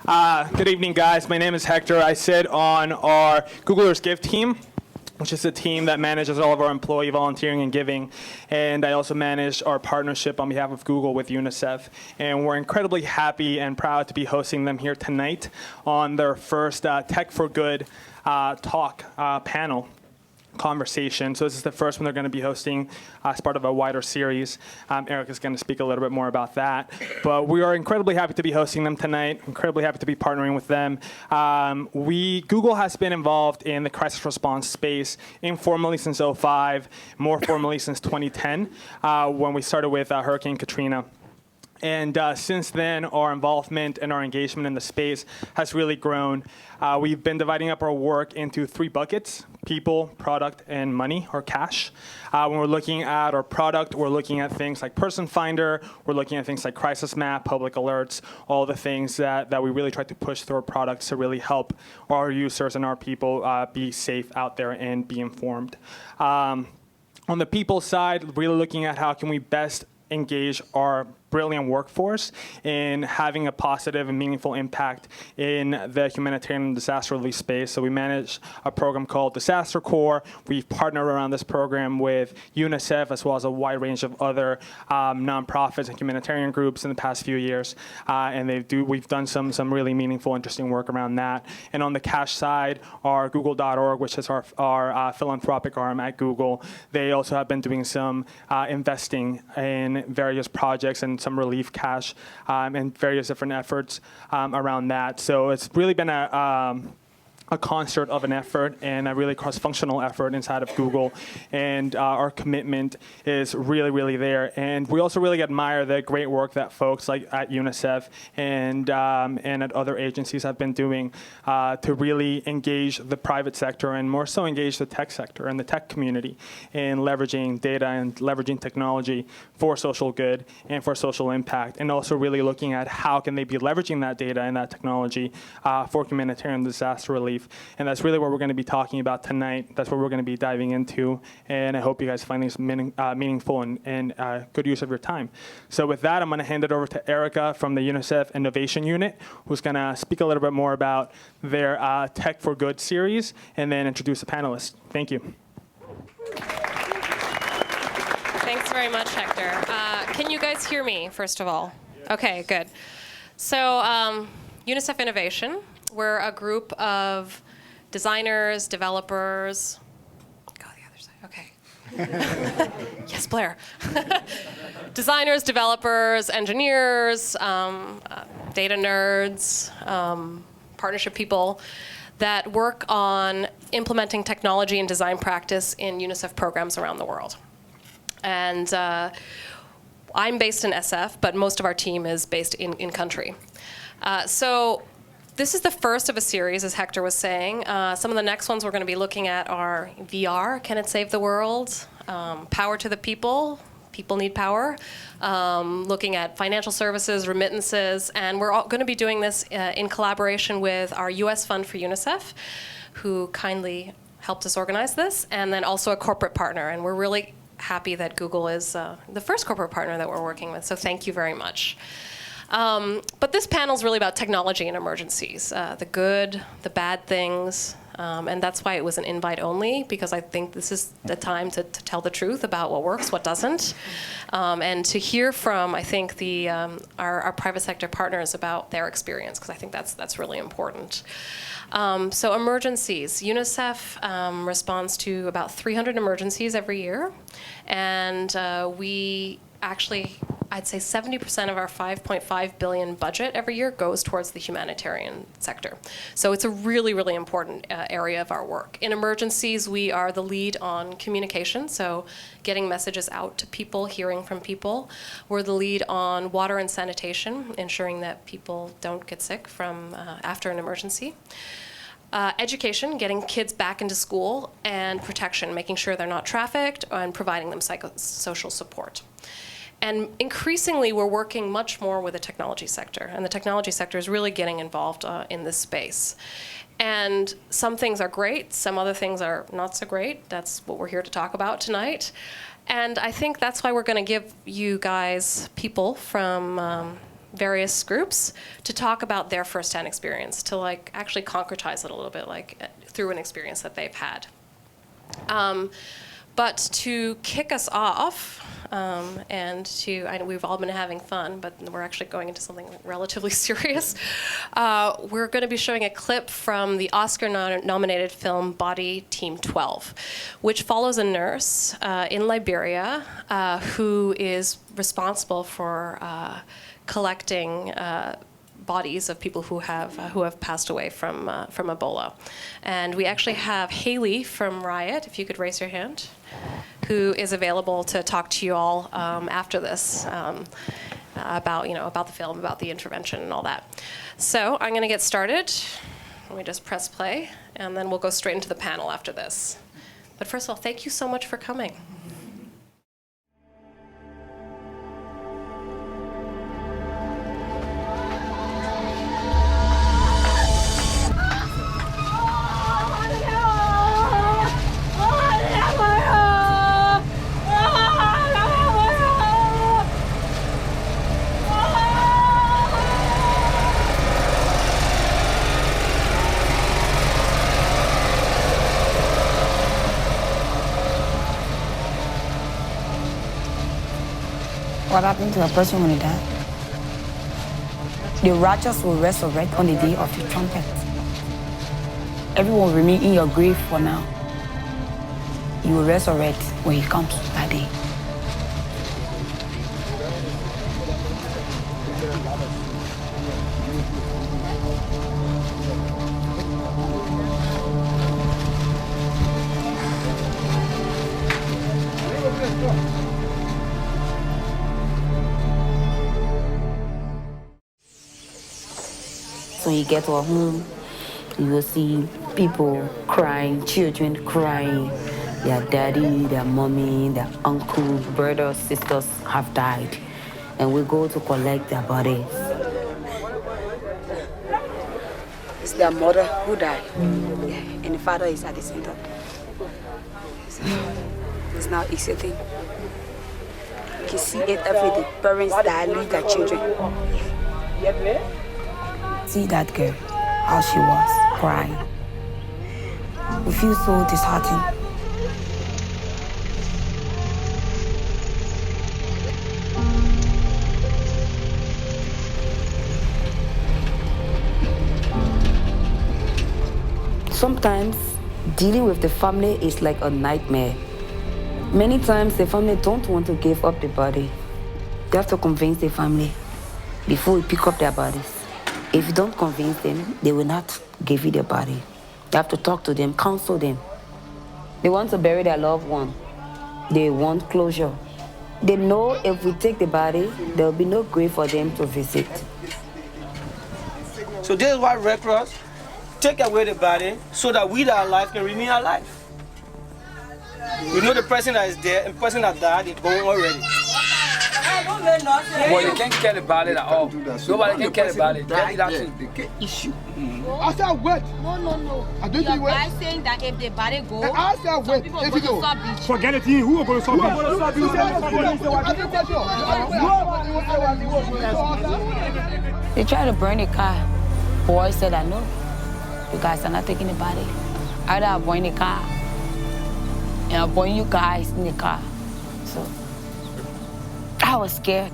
Good evening, guys. My name is Hector. I sit on our Googlers Give team, which is a team that manages all of our employee volunteering and giving. And I also manage our partnership on behalf of Google with UNICEF. And we're incredibly happy and proud to be hosting them here tonight on their first Tech for Good panel conversation. So this is the first one they're going to be hosting as part of a wider series. Eric is going to speak a little bit more about that. But we are incredibly happy to be hosting them tonight, incredibly happy to be partnering with them. Google has been involved in the crisis response space informally since '05, more formally since 2010, when we started with Hurricane Katrina. And since then, our involvement and our engagement in the space has really grown. We've been dividing up our work into 3 buckets: people, product, and money, or cash. When we're looking at our product, we're looking at things like Person Finder, we're looking at things like Crisis Map, public alerts, all the things that we really try to push through our products to really help our users and our people be safe out there and be informed. On the people side, really looking at how can we best engage our brilliant workforce in having a positive and meaningful impact in the humanitarian disaster relief space. So we manage a program called Disaster Corps. We've partnered around this program with UNICEF as well as a wide range of other nonprofits and humanitarian groups in the past few years. And we've done some really meaningful, interesting work around that. And on the cash side, our Google.org, which is our philanthropic arm at Google, they also have been doing some investing in various projects and some relief cash and various different efforts around that. So it's really been a concert of an effort and a really cross-functional effort inside of Google. And our commitment is really, really there. And we also really admire the great work that folks like at UNICEF and at other agencies have been doing to really engage the private sector and more so engage the tech sector and the tech community in leveraging data and leveraging technology for social good and for social impact. And also really looking at how can they be leveraging that data and that technology for humanitarian disaster relief. And that's really what we're going to be talking about tonight. That's what we're going to be diving into. And I hope you guys find these meaningful and good use of your time. So with that, I'm going to hand it over to Erica from the UNICEF Innovation Unit, who's going to speak a little bit more about their Tech for Good series and then introduce the panelists. Thank you. Thanks very much, Hector. Can you guys hear me, first of all? Okay, good. So UNICEF Innovation. We're a group of designers, developers. Go the other side. Okay. Yes, Blair. Designers, developers, engineers, data nerds, partnership people that work on implementing technology and design practice in UNICEF programs around the world. And I'm based in SF, but most of our team is based in country. So this is the first of a series, as Hector was saying. Some of the next ones we're going to be looking at are VR, Can It Save the World? Power to the People, People Need Power. Looking at financial services, remittances, and we're all going to be doing this in collaboration with our US Fund for UNICEF, who kindly helped us organize this, and then also a corporate partner. And we're really happy that Google is the first corporate partner that we're working with, so thank you very much. But this panel is really about technology and emergencies, the good, the bad things, and that's why it was an invite only, because I think this is the time to tell the truth about what works, what doesn't, and to hear from, I think, our private sector partners about their experience, because I think that's really important. So emergencies. UNICEF responds to about 300 emergencies every year, and we actually, I'd say 70% of our $5.5 billion budget every year goes towards the humanitarian sector. So it's a really, really important area of our work. In emergencies, we are the lead on communication, so getting messages out to people, hearing from people. We're the lead on water and sanitation, ensuring that people don't get sick from after an emergency. Education, getting kids back into school, and protection, making sure they're not trafficked and providing them psychosocial support. And increasingly, we're working much more with the technology sector, and the technology sector is really getting involved in this space. And some things are great, some other things are not so great. That's what we're here to talk about tonight. And I think that's why we're going to give you guys people from various groups to talk about their firsthand experience, to like actually concretize it a little bit, like through an experience that they've had. But to kick us off, and I know we've all been having fun, but we're actually going into something relatively serious. We're going to be showing a clip from the Oscar-nominated film Body Team 12, which follows a nurse in Liberia who is responsible for collecting bodies of people who have passed away from Ebola. And we actually have Haley from Riot, if you could raise your hand, who is available to talk to you all after this about the film, about the intervention and all that. So I'm going to get started. Let me just press play, and then we'll go straight into the panel after this. But first of all, thank you so much for coming. What happened to a person when he died? The righteous will resurrect on the day of the trumpet. Everyone will remain in your grave for now. You will resurrect when he comes that day. So you get to a home, you will see people crying, children crying, their daddy, their mommy, their uncle, brothers, sisters have died. And we go to collect their bodies. It's their mother who died, yeah, and the father is at the center. So it's not an easy thing. You can see it every day. Parents die, leave their children. See that girl, how she was crying. We feel so disheartened. Sometimes dealing with the family is like a nightmare. Many times the family don't want to give up the body. You have to convince the family before you pick up their bodies. If you don't convince them, they will not give you their body. You have to talk to them, counsel them. They want to bury their loved one. They want closure. They know if we take the body, there will be no grave for them to visit. So this is why Red Cross take away the body so that we that are alive can remain alive. We know the person that is dead and the person that died is gone already. Well, you can't get the body at all. Nobody can get the body. That's the issue. I said wait. No. I don't Your think wait. guy saying that if the body go, I said wait. people If go you to go. stop beach. Forget it. Who are going to stop it? They tried to burn the car. Boy said, I know. You guys are not taking the body. Either I'll burn the car and I'll burn you guys in the car. So I was scared.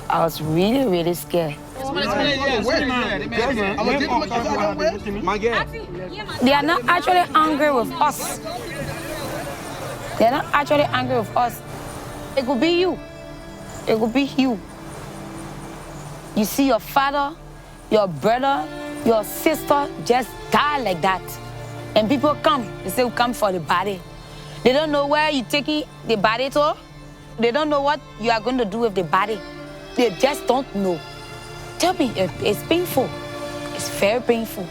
I was really, really scared. They are not actually angry with us. They are not actually angry with us. It could be you. It could be you. You see your father, your brother, your sister just die like that. And people come, they say, come for the body. They don't know where you're taking the body to. They don't know what you are going to do with the body. They just don't know. Tell me, it's painful. It's very painful.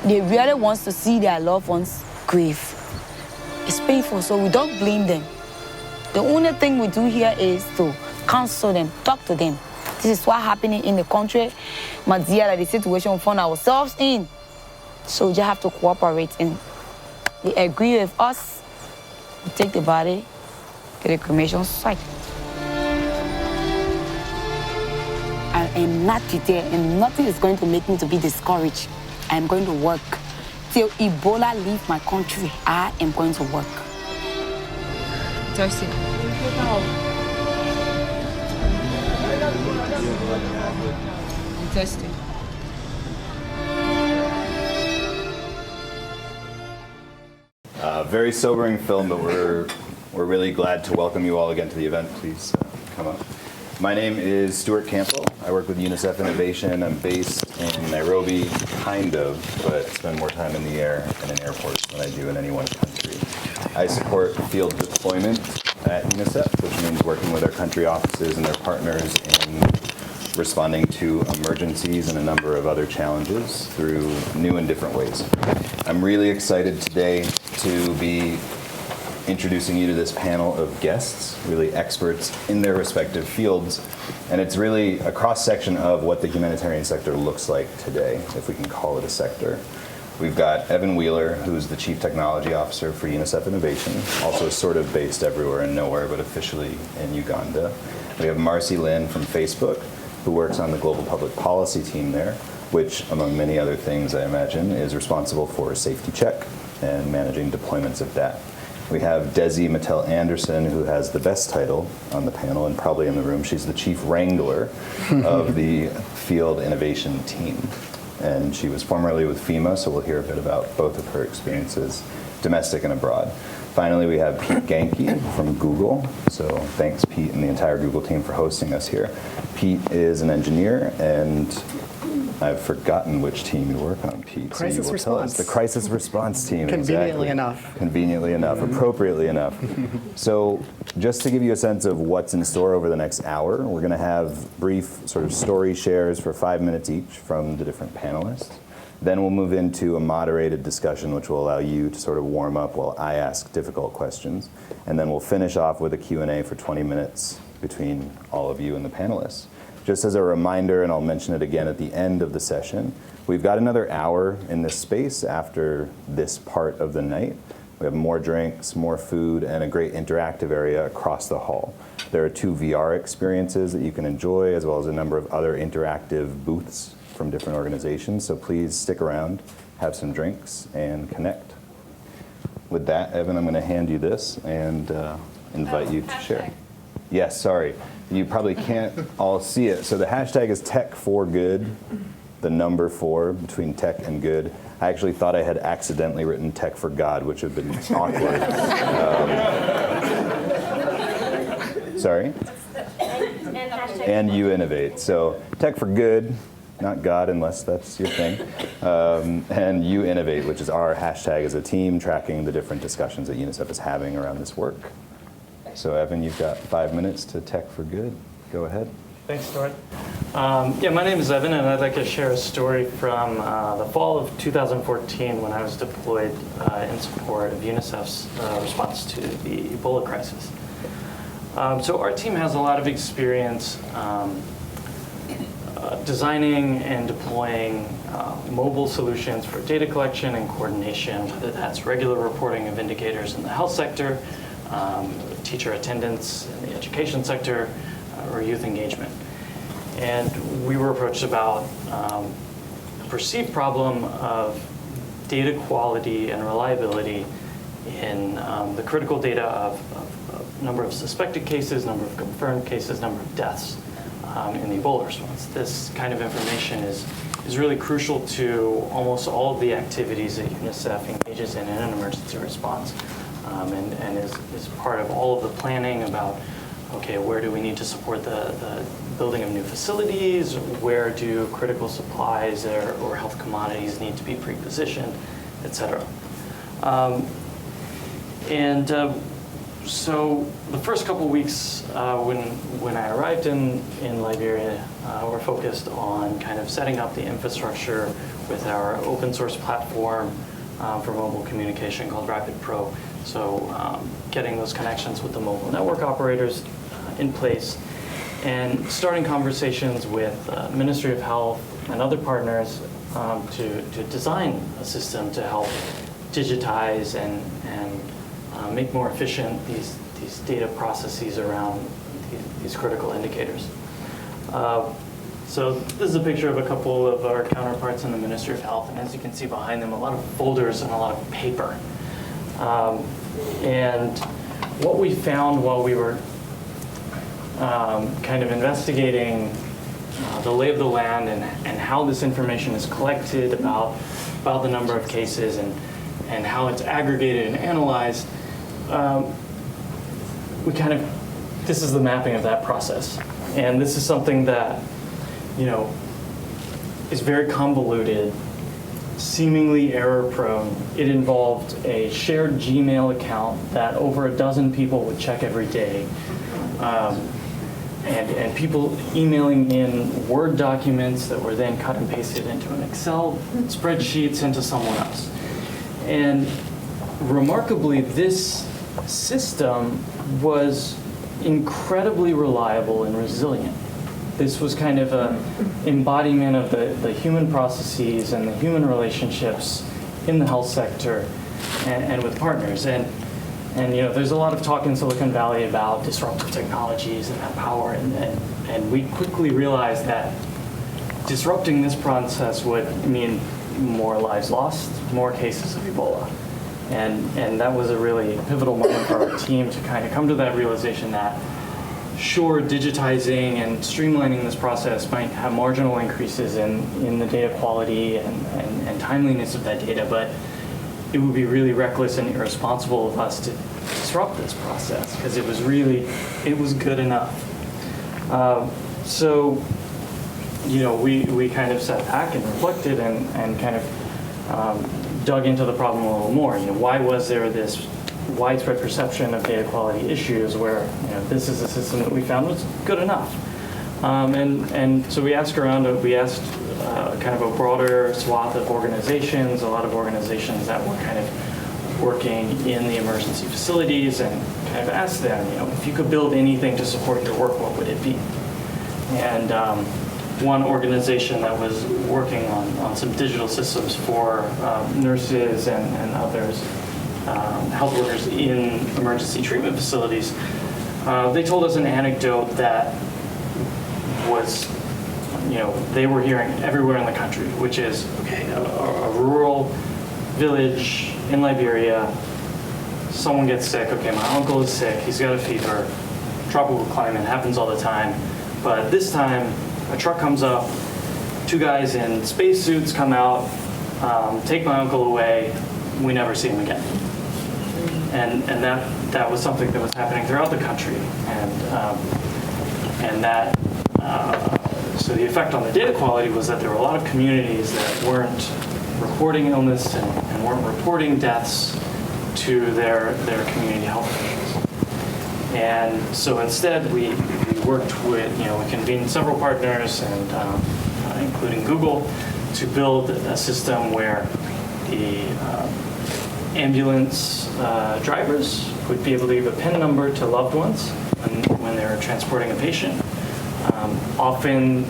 They really want to see their loved ones' grave. It's painful, so we don't blame them. The only thing we do here is to counsel them, talk to them. This is what's happening in the country. Madia, that the situation we found ourselves in. So we just have to cooperate, and they agree with us. We take the body to the cremation site. am not there, and nothing is going to make me to be discouraged. I am going to work. Till Ebola leave my country, I am going to work. Thirsty. I'm thirsty. Very sobering film, but we're really glad to welcome you all again to the event. Please come up. My name is Stuart Campbell. I work with UNICEF Innovation. I'm based in Nairobi, kind of, but spend more time in the air and in airports than I do in any one country. I support field deployment at UNICEF, which means working with our country offices and their partners in responding to emergencies and a number of other challenges through new and different ways. I'm really excited today to be introducing you to this panel of guests, really experts in their respective fields, and it's really a cross-section of what the humanitarian sector looks like today, if we can call it a sector. We've got Evan Wheeler, who's the Chief Technology Officer for UNICEF Innovation, also sort of based everywhere and nowhere, but officially in Uganda. We have Marcy Lin from Facebook, who works on the Global Public Policy team there, which, among many other things, I imagine, is responsible for safety check and managing deployments of that. We have Desi Mattel-Anderson, who has the best title on the panel and probably in the room. She's the Chief Wrangler of the Field Innovation team. And she was formerly with FEMA, so we'll hear a bit about both of her experiences, domestic and abroad. Finally, we have Pete Genke from Google. So thanks, Pete, and the entire Google team for hosting us here. Pete is an engineer, and I've forgotten which team you work on, Pete. Crisis so you will tell us. response. The crisis response team. Conveniently exactly. enough. Conveniently enough, appropriately enough. So just to give you a sense of what's in store over the next hour, we're going to have brief sort of story shares for 5 minutes each from the different panelists. Then we'll move into a moderated discussion, which will allow you to sort of warm up while I ask difficult questions. And then we'll finish off with a Q&A for 20 minutes between all of you and the panelists. Just as a reminder, and I'll mention it again at the end of the session, we've got another hour in this space after this part of the night. We have more drinks, more food, and a great interactive area across the hall. There are 2 VR experiences that you can enjoy, as well as a number of other interactive booths from different organizations. So please stick around, have some drinks, and connect. With that, Evan, I'm going to hand you this and invite you to share. Yes, sorry. You probably can't all see it. So the hashtag is tech4good, the number 4 between tech and good. I actually thought I had accidentally written tech for God, which would have been awkward. Sorry? And you innovate. So tech for good, not God, unless that's your thing. And you innovate, which is our hashtag as a team, tracking the different discussions that UNICEF is having around this work. So Evan, you've got 5 minutes to tech for good. Go ahead. Thanks, Stuart. Yeah, my name is Evan, and I'd like to share a story from the fall of 2014 when I was deployed in support of UNICEF's response to the Ebola crisis. So our team has a lot of experience designing and deploying mobile solutions for data collection and coordination, whether that's regular reporting of indicators in the health sector, teacher attendance in the education sector, or youth engagement. And we were approached about a perceived problem of data quality and reliability in the critical data of number of suspected cases, number of confirmed cases, number of deaths in the Ebola response. This kind of information is really crucial to almost all of the activities that UNICEF engages in an emergency response. And is part of all of the planning about, okay, where do we need to support the building of new facilities? Where do critical supplies or health commodities need to be pre-positioned, et cetera. So the first couple weeks when I arrived in Liberia, were focused on kind of setting up the infrastructure with our open source platform for mobile communication called Rapid Pro. So getting those connections with the mobile network operators in place and starting conversations with Ministry of Health and other partners to design a system to help digitize and make more efficient these data processes around these critical indicators. So this is a picture of a couple of our counterparts in the Ministry of Health, and as you can see behind them, a lot of folders and a lot of paper. And what we found while we were kind of investigating the lay of the land and how this information is collected about the number of cases and how it's aggregated and analyzed, this is the mapping of that process. And this is something that, is very convoluted, seemingly error-prone. It involved a shared Gmail account that over a dozen people would check every day. And people emailing in Word documents that were then cut and pasted into an Excel spreadsheet sent to someone else. And remarkably, this system was incredibly reliable and resilient. This was kind of an embodiment of the human processes and the human relationships in the health sector and with partners. And there's a lot of talk in Silicon Valley about disruptive technologies and that power, and we quickly realized that disrupting this process would mean more lives lost, more cases of Ebola. And that was a really pivotal moment for our team to kind of come to that realization that, sure, digitizing and streamlining this process might have marginal increases in the data quality and timeliness of that data, but it would be really reckless and irresponsible of us to disrupt this process because it was good enough. So we kind of sat back and reflected and kind of dug into the problem a little more. Why was there this widespread perception of data quality issues where this is a system that we found was good enough? And so we asked around, we asked kind of a broader swath of organizations, a lot of organizations that were kind of working in the emergency facilities, and kind of asked them, if you could build anything to support your work, what would it be? And one organization that was working on some digital systems for nurses and others, health workers in emergency treatment facilities, they told us an anecdote that was, they were hearing everywhere in the country, which is, okay, a rural village in Liberia, someone gets sick, okay, my uncle is sick, he's got a fever, tropical climate, happens all the time, but this time a truck comes up, two guys in spacesuits come out, take my uncle away, we never see him again. And that was something that was happening throughout the country, and that so the effect on the data quality was that there were a lot of communities that weren't reporting illness and weren't reporting deaths to their community health officials. And so instead, we worked with, we convened several partners, and including Google, to build a system where the ambulance drivers would be able to give a PIN number to loved ones when they're transporting a patient. Often,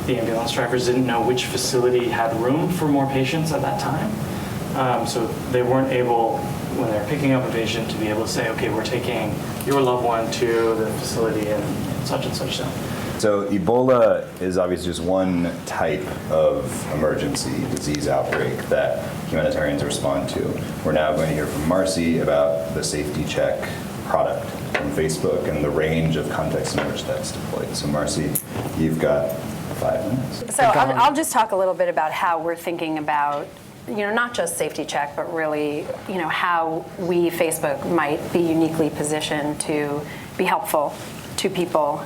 the ambulance drivers didn't know which facility had room for more patients at that time. So they weren't able, when they're picking up a patient, to be able to say, okay, we're taking your loved one to the facility in such and such zone. So Ebola is obviously just one type of emergency disease outbreak that humanitarians respond to. We're now going to hear from Marcy about the Safety Check product from Facebook and the range of contexts in which that's deployed. So Marcy, you've got 5 minutes. So I'll just talk a little bit about how we're thinking about, not just Safety Check, but really, how we, Facebook, might be uniquely positioned to be helpful to people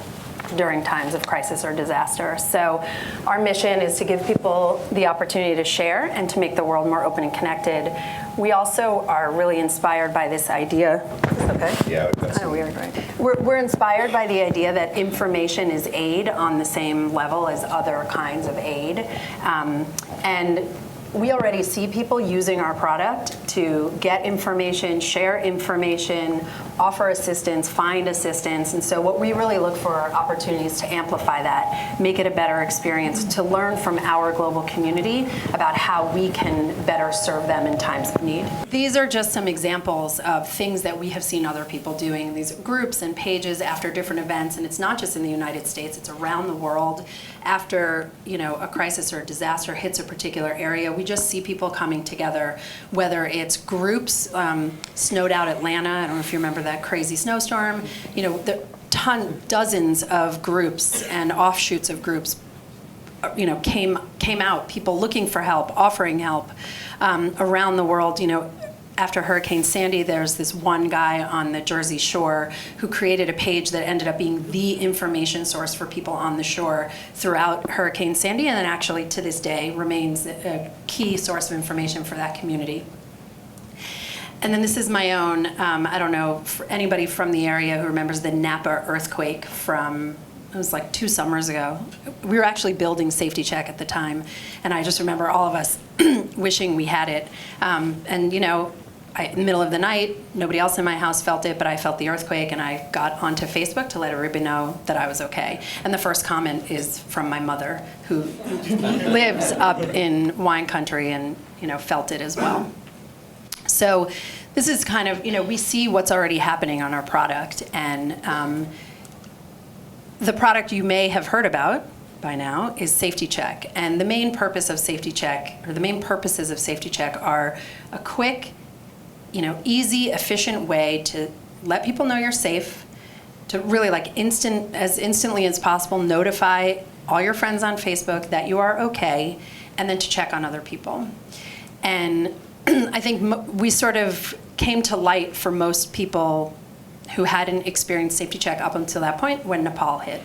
during times of crisis or disaster. So our mission is to give people the opportunity to share and to make the world more open and connected. We also are really inspired by this idea. Is this okay? Yeah, that's kind of weird, right? We're inspired by the idea that information is aid on the same level as other kinds of aid. And we already see people using our product to get information, share information offer assistance, find assistance. And so what we really look for are opportunities to amplify that, make it a better experience, to learn from our global community about how we can better serve them in times of need. These are just some examples of things that we have seen other people doing, these groups and pages after different events. And it's not just in the United States, it's around the world. After, you know, a crisis or a disaster hits a particular area, we just see people coming together, whether it's groups, snowed out Atlanta, I don't know if you remember that crazy snowstorm, you know, dozens of groups and offshoots of groups, you know, came out, people looking for help, offering help around the world. You know, after Hurricane Sandy, there's this one guy on the Jersey Shore who created a page that ended up being the information source for people on the shore throughout Hurricane Sandy, and then actually to this day remains a key source of information for that community. And then this is my own, I don't know, for anybody from the area who remembers the Napa earthquake from, it was like 2 summers ago. We were actually building Safety Check at the time, and I just remember all of us wishing we had it. And you know, in the middle of the night, nobody else in my house felt it, but I felt the earthquake, and I got onto Facebook to let everybody know that I was okay. And the first comment is from my mother, who lives up in wine country and, you know, felt it as well. So this is kind of, you know, we see what's already happening on our product, and the product you may have heard about by now is Safety Check. And the main purpose of Safety Check, or the main purposes of Safety Check, are a quick, you know, easy, efficient way to let people know you're safe, to really like as instantly as possible notify all your friends on Facebook that you are okay, and then to check on other people. And I think we sort of came to light for most people who hadn't experienced Safety Check up until that point when Nepal hit.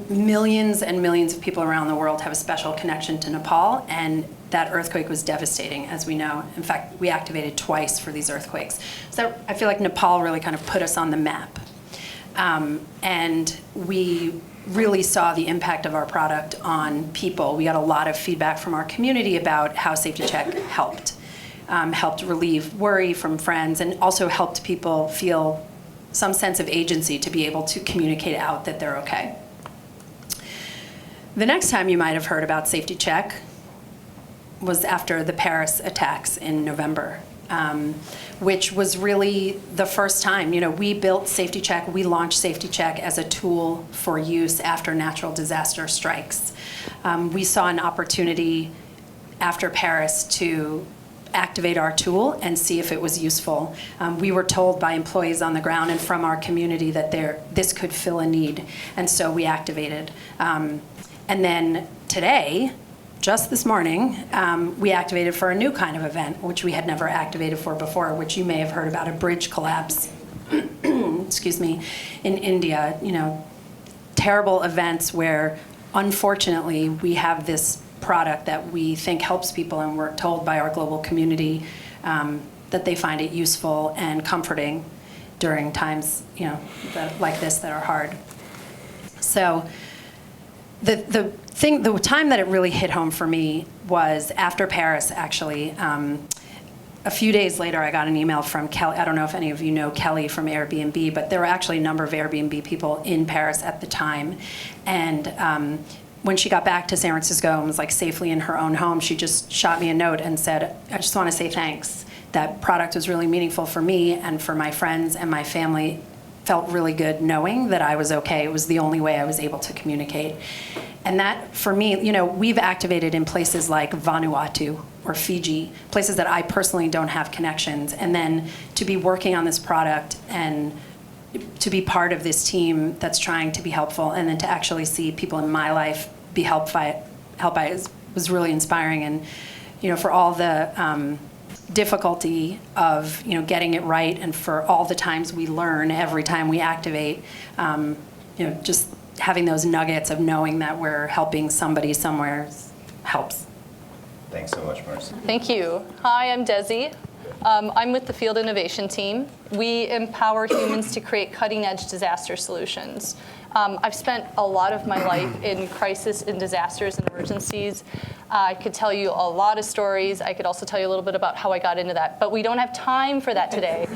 Millions and millions of people around the world have a special connection to Nepal, and that earthquake was devastating, as we know. In fact, we activated twice for these earthquakes. So I feel like Nepal really kind of put us on the map. And we really saw the impact of our product on people. We got a lot of feedback from our community about how Safety Check helped. Helped relieve worry from friends, and also helped people feel some sense of agency to be able to communicate out that they're okay. The next time you might have heard about Safety Check was after the Paris attacks in November, which was really the first time. You know, we built Safety Check, we launched Safety Check as a tool for use after natural disaster strikes. We saw an opportunity after Paris to activate our tool and see if it was useful. We were told by employees on the ground and from our community that this could fill a need, and so we activated. And then today, just this morning, we activated for a new kind of event, which we had never activated for before, which you may have heard about, a bridge collapse, excuse me, in India. You know, terrible events where, unfortunately, we have this product that we think helps people, and we're told by our global community that they find it useful and comforting during times, you know, like this that are hard. So the time that it really hit home for me was after Paris, actually. A few days later, I got an email from Kelly. I don't know if any of you know Kelly from Airbnb, but there were actually a number of Airbnb people in Paris at the time. And when she got back to San Francisco and was like safely in her own home, she just shot me a note and said, I just want to say thanks. That product was really meaningful for me and for my friends and my family. Felt really good knowing that I was okay. It was the only way I was able to communicate. And that, for me, you know, we've activated in places like Vanuatu or Fiji, places that I personally don't have connections. And then to be working on this product and to be part of this team that's trying to be helpful, and then to actually see people in my life be helped by it was really inspiring. And, you know, for all the difficulty of, you know, getting it right, and for all the times we learn every time we activate, you know, just having those nuggets of knowing that we're helping somebody somewhere helps. Thanks so much, Marcy. Thank you. Hi, I'm Desi. I'm with the Field Innovation Team. We empower humans to create cutting-edge disaster solutions. I've spent a lot of my life in crisis and disasters and emergencies. I could tell you a lot of stories. I could also tell you a little bit about how I got into that. But we don't have time for that today.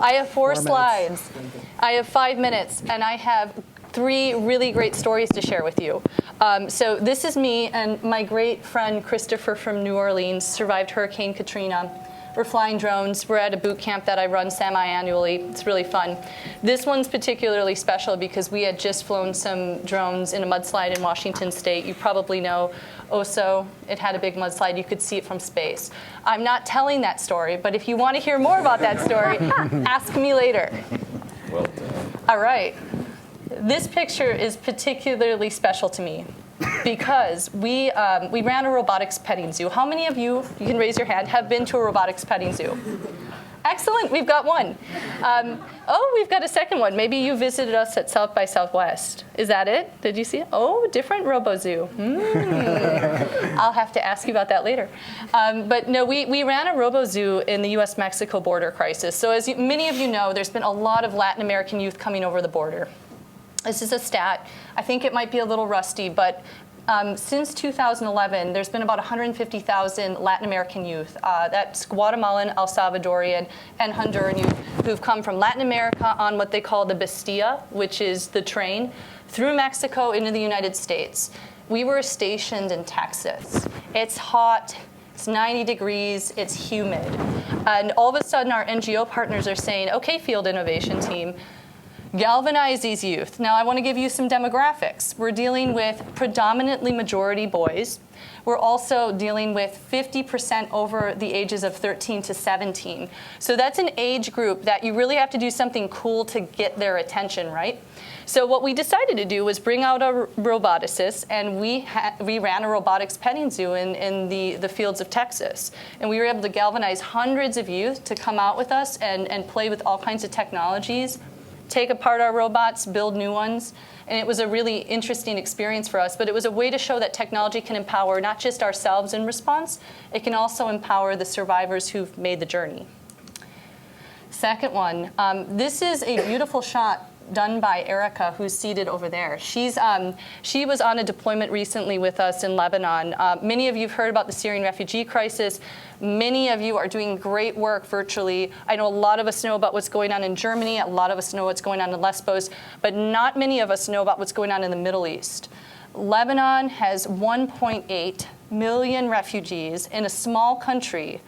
I have 4 slides. I have 5 minutes. And I have 3 really great stories to share with you. So this is me and my great friend Christopher from New Orleans survived Hurricane Katrina. We're flying drones. We're at a boot camp that I run semi-annually. It's really fun. This one's particularly special because we had just flown some drones in a mudslide in Washington State. You probably know Oso. It had a big mudslide. You could see it from space. I'm not telling that story, but if you want to hear more about that story, ask me later. Well done. All right. This picture is particularly special to me because we ran a robotics petting zoo. How many of you can raise your hand, have been to a robotics petting zoo? Excellent, we've got one. Oh, we've got a second one. Maybe you visited us at South by Southwest. Is that it? Did you see it? Oh, different robo-zoo. I'll have to ask you about that later. But no, we ran a robo-zoo in the US-Mexico border crisis. So as many of you know, there's been a lot of Latin American youth coming over the border. This is a stat. I think it might be a little rusty, but since 2011, there's been about 150,000 Latin American youth. That's Guatemalan, El Salvadorian, and Honduran youth who've come from Latin America on what they call the Bestia, which is the train, through Mexico into the United States. We were stationed in Texas. It's hot. It's 90 degrees. It's humid. And all of a sudden, our NGO partners are saying, OK, field innovation team, galvanize these youth. Now, I want to give you some demographics. We're dealing with predominantly majority boys. We're also dealing with 50% over the ages of 13 to 17. So that's an age group that you really have to do something cool to get their attention, right? So what we decided to do was bring out a roboticist, and we ran a robotics petting zoo in the fields of Texas. And we were able to galvanize hundreds of youth to come out with us and play with all kinds of technologies, take apart our robots, build new ones. And it was a really interesting experience for us, but it was a way to show that technology can empower not just ourselves in response, it can also empower the survivors who've made the journey. Second one, this is a beautiful shot done by Erica, who's seated over there. She was on a deployment recently with us in Lebanon. Many of you have heard about the Syrian refugee crisis. Many of you are doing great work virtually. I know a lot of us know about what's going on in Germany. A lot of us know what's going on in Lesbos, but not many of us know about what's going on in the Middle East. Lebanon has 1.8 million refugees in a small country,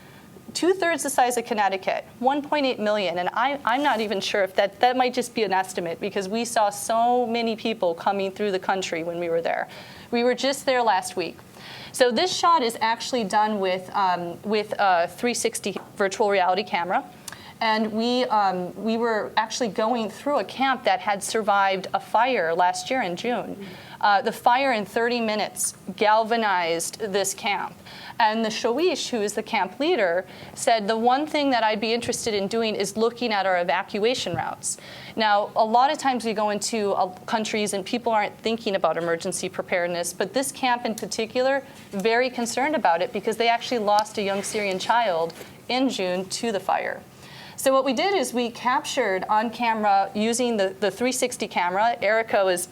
2/3 the size of Connecticut, 1.8 million. And I'm not even sure if that might just be an estimate because we saw so many people coming through the country when we were there. We were just there last week. So this shot is actually done with a 360 virtual reality camera. And we were actually going through a camp that had survived a fire last year in June. The fire in 30 minutes galvanized this camp. And the Showish, who is the camp leader, said the one thing that I'd be interested in doing is looking at our evacuation routes. Now, a lot of times we go into countries and people aren't thinking about emergency preparedness, but this camp in particular, very concerned about it because they actually lost a young Syrian child in June to the fire. So what we did is we captured on camera using the 360 camera. Erica was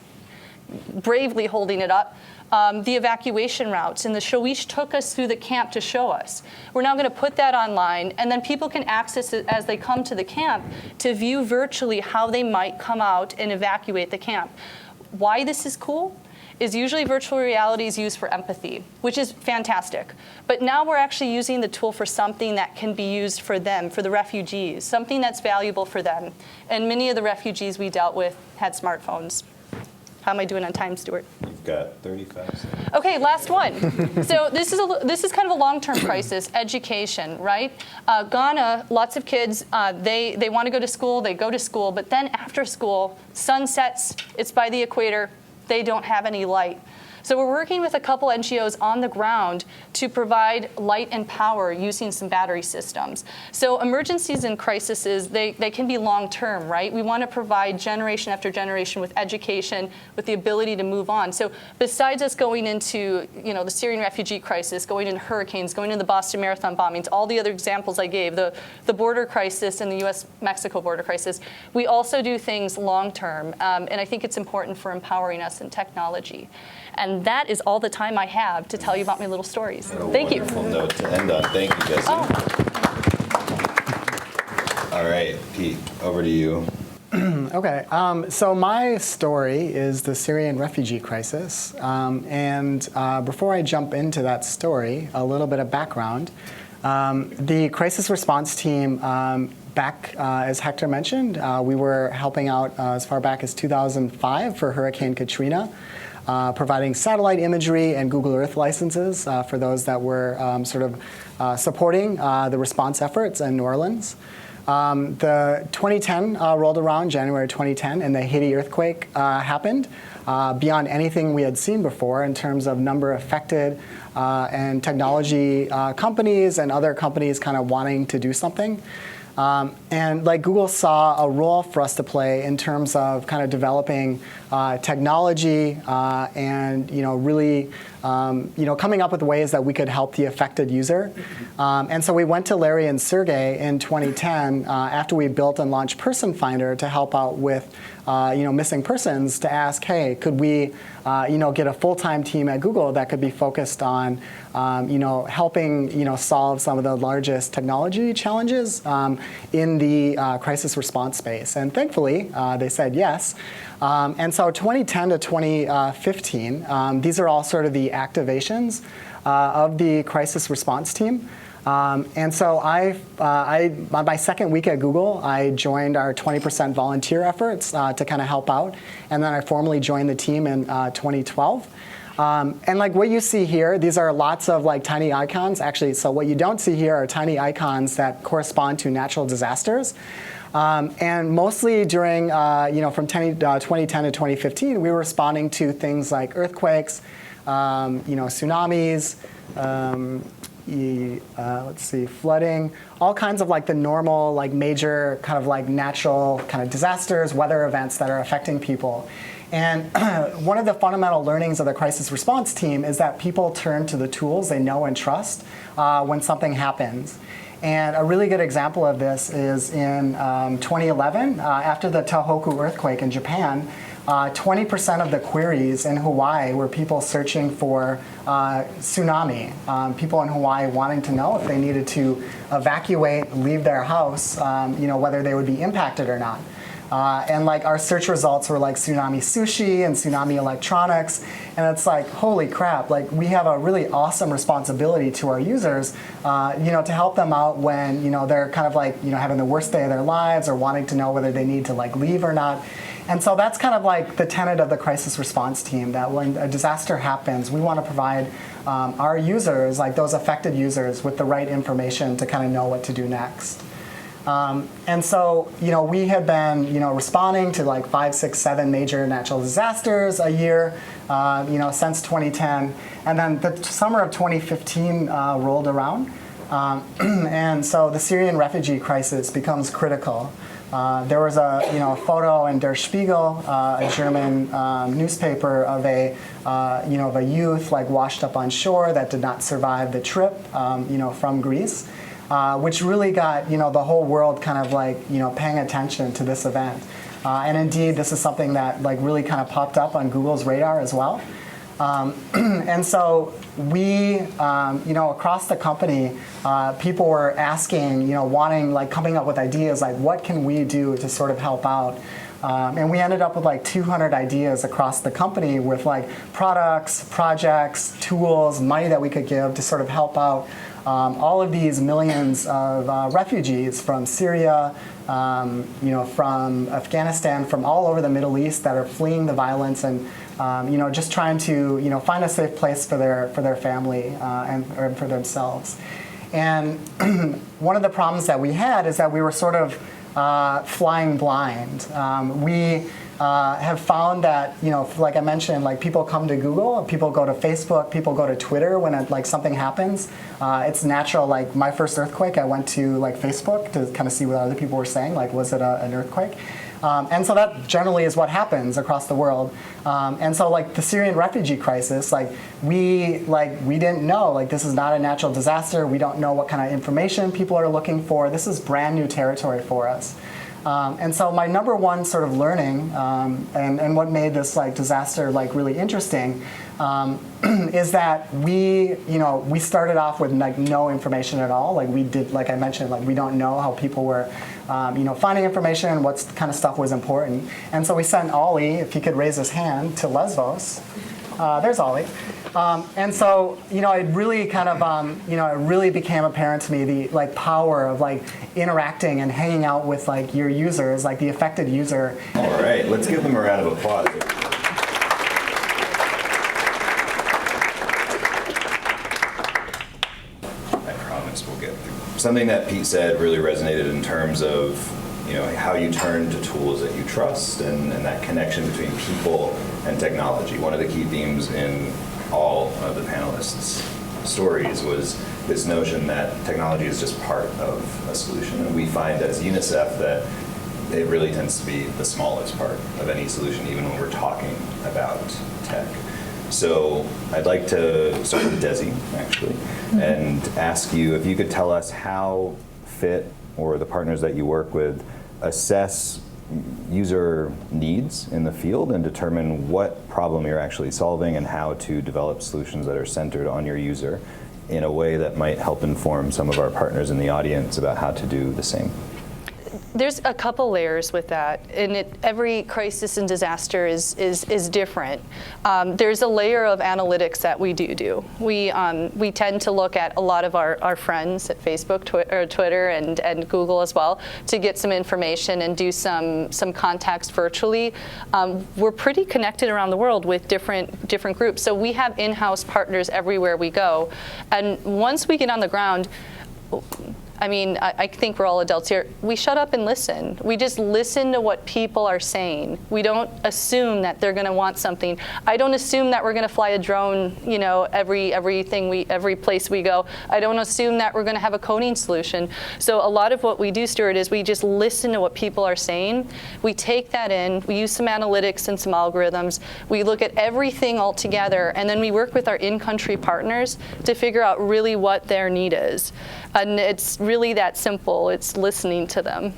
bravely holding it up. The evacuation routes, and the Showish took us through the camp to show us. We're now going to put that online, and then people can access it as they come to the camp to view virtually how they might come out and evacuate the camp. Why this is cool is usually virtual reality is used for empathy, which is fantastic. But now we're actually using the tool for something that can be used for them, for the refugees, something that's valuable for them. And many of the refugees we dealt with had smartphones. How am I doing on time, Stuart? You've got 35 seconds. Okay, last one. So this is kind of a long-term crisis, education, right? Ghana, lots of kids, they want to go to school, they go to school, but then after school, sun sets, it's by the equator, they don't have any light. So we're working with a couple NGOs on the ground to provide light and power using some battery systems. So emergencies and crises, they can be long-term, right? We want to provide generation after generation with education, with the ability to move on. So besides us going into, the Syrian refugee crisis, going into hurricanes, going into the Boston Marathon bombings, all the other examples I gave, the border crisis and the US-Mexico border crisis, we also do things long-term. And I think it's important for empowering us in technology. And that is all the time I have to tell you about my little stories. Thank you. Wonderful note to end on. Thank you, Jesse. All right, Pete, over to you. Okay, so my story is the Syrian refugee crisis. Before I jump into that story, a little bit of background. The crisis response team, back as Hector mentioned, we were helping out as far back as 2005 for Hurricane Katrina, providing satellite imagery and Google Earth licenses for those that were supporting the response efforts in New Orleans. The 2010 rolled around, January 2010, and the Haiti earthquake happened beyond anything we had seen before in terms of number affected and technology companies and other companies kind of wanting to do something. And Google saw a role for us to play in terms of kind of developing technology and really coming up with ways that we could help the affected user. And so we went to Larry and Sergey in 2010 after we built and launched Person Finder to help out with missing persons, to ask, hey, could we get a full-time team at Google that could be focused on helping solve some of the largest technology challenges in the crisis response space. And thankfully, they said yes. And so 2010 to 2015, these are all sort of the activations of the crisis response team. And so on my second week at Google, I joined our 20% volunteer efforts to kind of help out. And then I formally joined the team in 2012. And what you see here, these are lots of tiny icons. Actually, so what you don't see here are tiny icons that correspond to natural disasters. And mostly during, from 2010 to 2015, we were responding to things like earthquakes, tsunamis, flooding, all kinds of the normal major kind of natural kind of disasters, weather events that are affecting people. And one of the fundamental learnings of the crisis response team is that people turn to the tools they know and trust when something happens. And a really good example of this is in 2011, after the Tohoku earthquake in Japan, 20% of the queries in Hawaii were people searching for tsunami, people in Hawaii wanting to know if they needed to evacuate, leave their house, whether they would be impacted or not. And our search results were tsunami sushi and tsunami electronics, and it's holy crap, we have a really awesome responsibility to our users, to help them out when they're kind of having the worst day of their lives or wanting to know whether they need to leave or not. And so that's kind of the tenet of the crisis response team, that when a disaster happens, we want to provide our users, those affected users, with the right information to kind of know what to do next. And so, we had been, responding to 5, 6, 7 major natural disasters a year, since 2010. And then the summer of 2015 rolled around. And so the Syrian refugee crisis becomes critical. There was a photo in Der Spiegel, a German newspaper, of a youth washed up on shore that did not survive the trip, from Greece. Which really got the whole world kind of paying attention to this event. And indeed, this is something that really kind of popped up on Google's radar as well. And so we, across the company, people were asking, wanting, coming up with ideas what can we do to sort of help out. And we ended up with 200 ideas across the company with products, projects, tools, money that we could give to sort of help out all of these millions of refugees from Syria, from Afghanistan, from all over the Middle East that are fleeing the violence and just trying to find a safe place for their family and for themselves. And one of the problems that we had is that we were sort of flying blind. We have found that, like I mentioned, like people come to Google, people go to Facebook, people go to Twitter when like something happens. It's natural. Like my first earthquake, I went to like Facebook to kind of see what other people were saying. Like, was it an earthquake? And so that generally is what happens across the world. And so like the Syrian refugee crisis, like we didn't know, like this is not a natural disaster. We don't know what kind of information people are looking for. This is brand new territory for us. And so my number one sort of learning, and what made this like disaster like really interesting, is that we started off with like no information at all. Like we did, like I mentioned, like we don't know how people were, finding information, what kind of stuff was important. And so we sent Ollie, if he could raise his hand, to Lesbos. There's Ollie. And so, it really kind of, it really became apparent to me the like power of like interacting and hanging out with like your users, like the affected user. All right, let's give them a round of applause. I promise we'll get through. Something that Pete said really resonated in terms of how you turn to tools that you trust and that connection between people and technology. One of the key themes in all of the panelists' stories was this notion that technology is just part of a solution. And we find as UNICEF that it really tends to be the smallest part of any solution, even when we're talking about tech. So I'd like to start with Desi, actually, and ask you if you could tell us how FIT or the partners that you work with assess user needs in the field and determine what problem you're actually solving and how to develop solutions that are centered on your user in a way that might help inform some of our partners in the audience about how to do the same. There's a couple layers with that, and every crisis and disaster is different. There's a layer of analytics that we do. We tend to look at a lot of our friends at Facebook, Twitter, and Google as well to get some information and do some contacts virtually. We're pretty connected around the world with different groups, so we have in-house partners everywhere we go. And once we get on the ground, I think we're all adults here. We shut up and listen. We just listen to what people are saying. We don't assume that they're going to want something. I don't assume that we're going to fly a drone, every place we go. I don't assume that we're going to have a coding solution. So a lot of what we do, Stuart, is we just listen to what people are saying. We take that in. We use some analytics and some algorithms. We look at everything all together, and then we work with our in-country partners to figure out really what their need is. And it's really that simple. It's listening to them.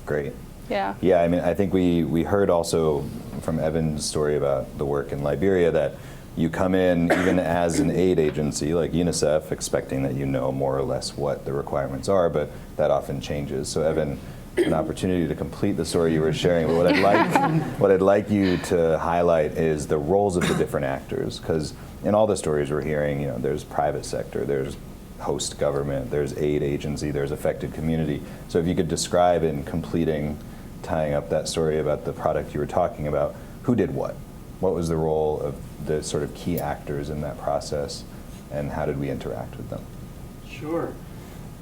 Great. Yeah. Yeah, I think we heard also from Evan's story about the work in Liberia that you come in even as an aid agency like UNICEF expecting that you know more or less what the requirements are, but that often changes. So Evan, an opportunity to complete the story you were sharing, but what I'd like you to highlight is the roles of the different actors, because in all the stories we're hearing, there's private sector, there's host government, there's aid agency, there's affected community. So if you could describe in completing, tying up that story about the product you were talking about, who did what? What was the role of the sort of key actors in that process, and how did we interact with them? Sure.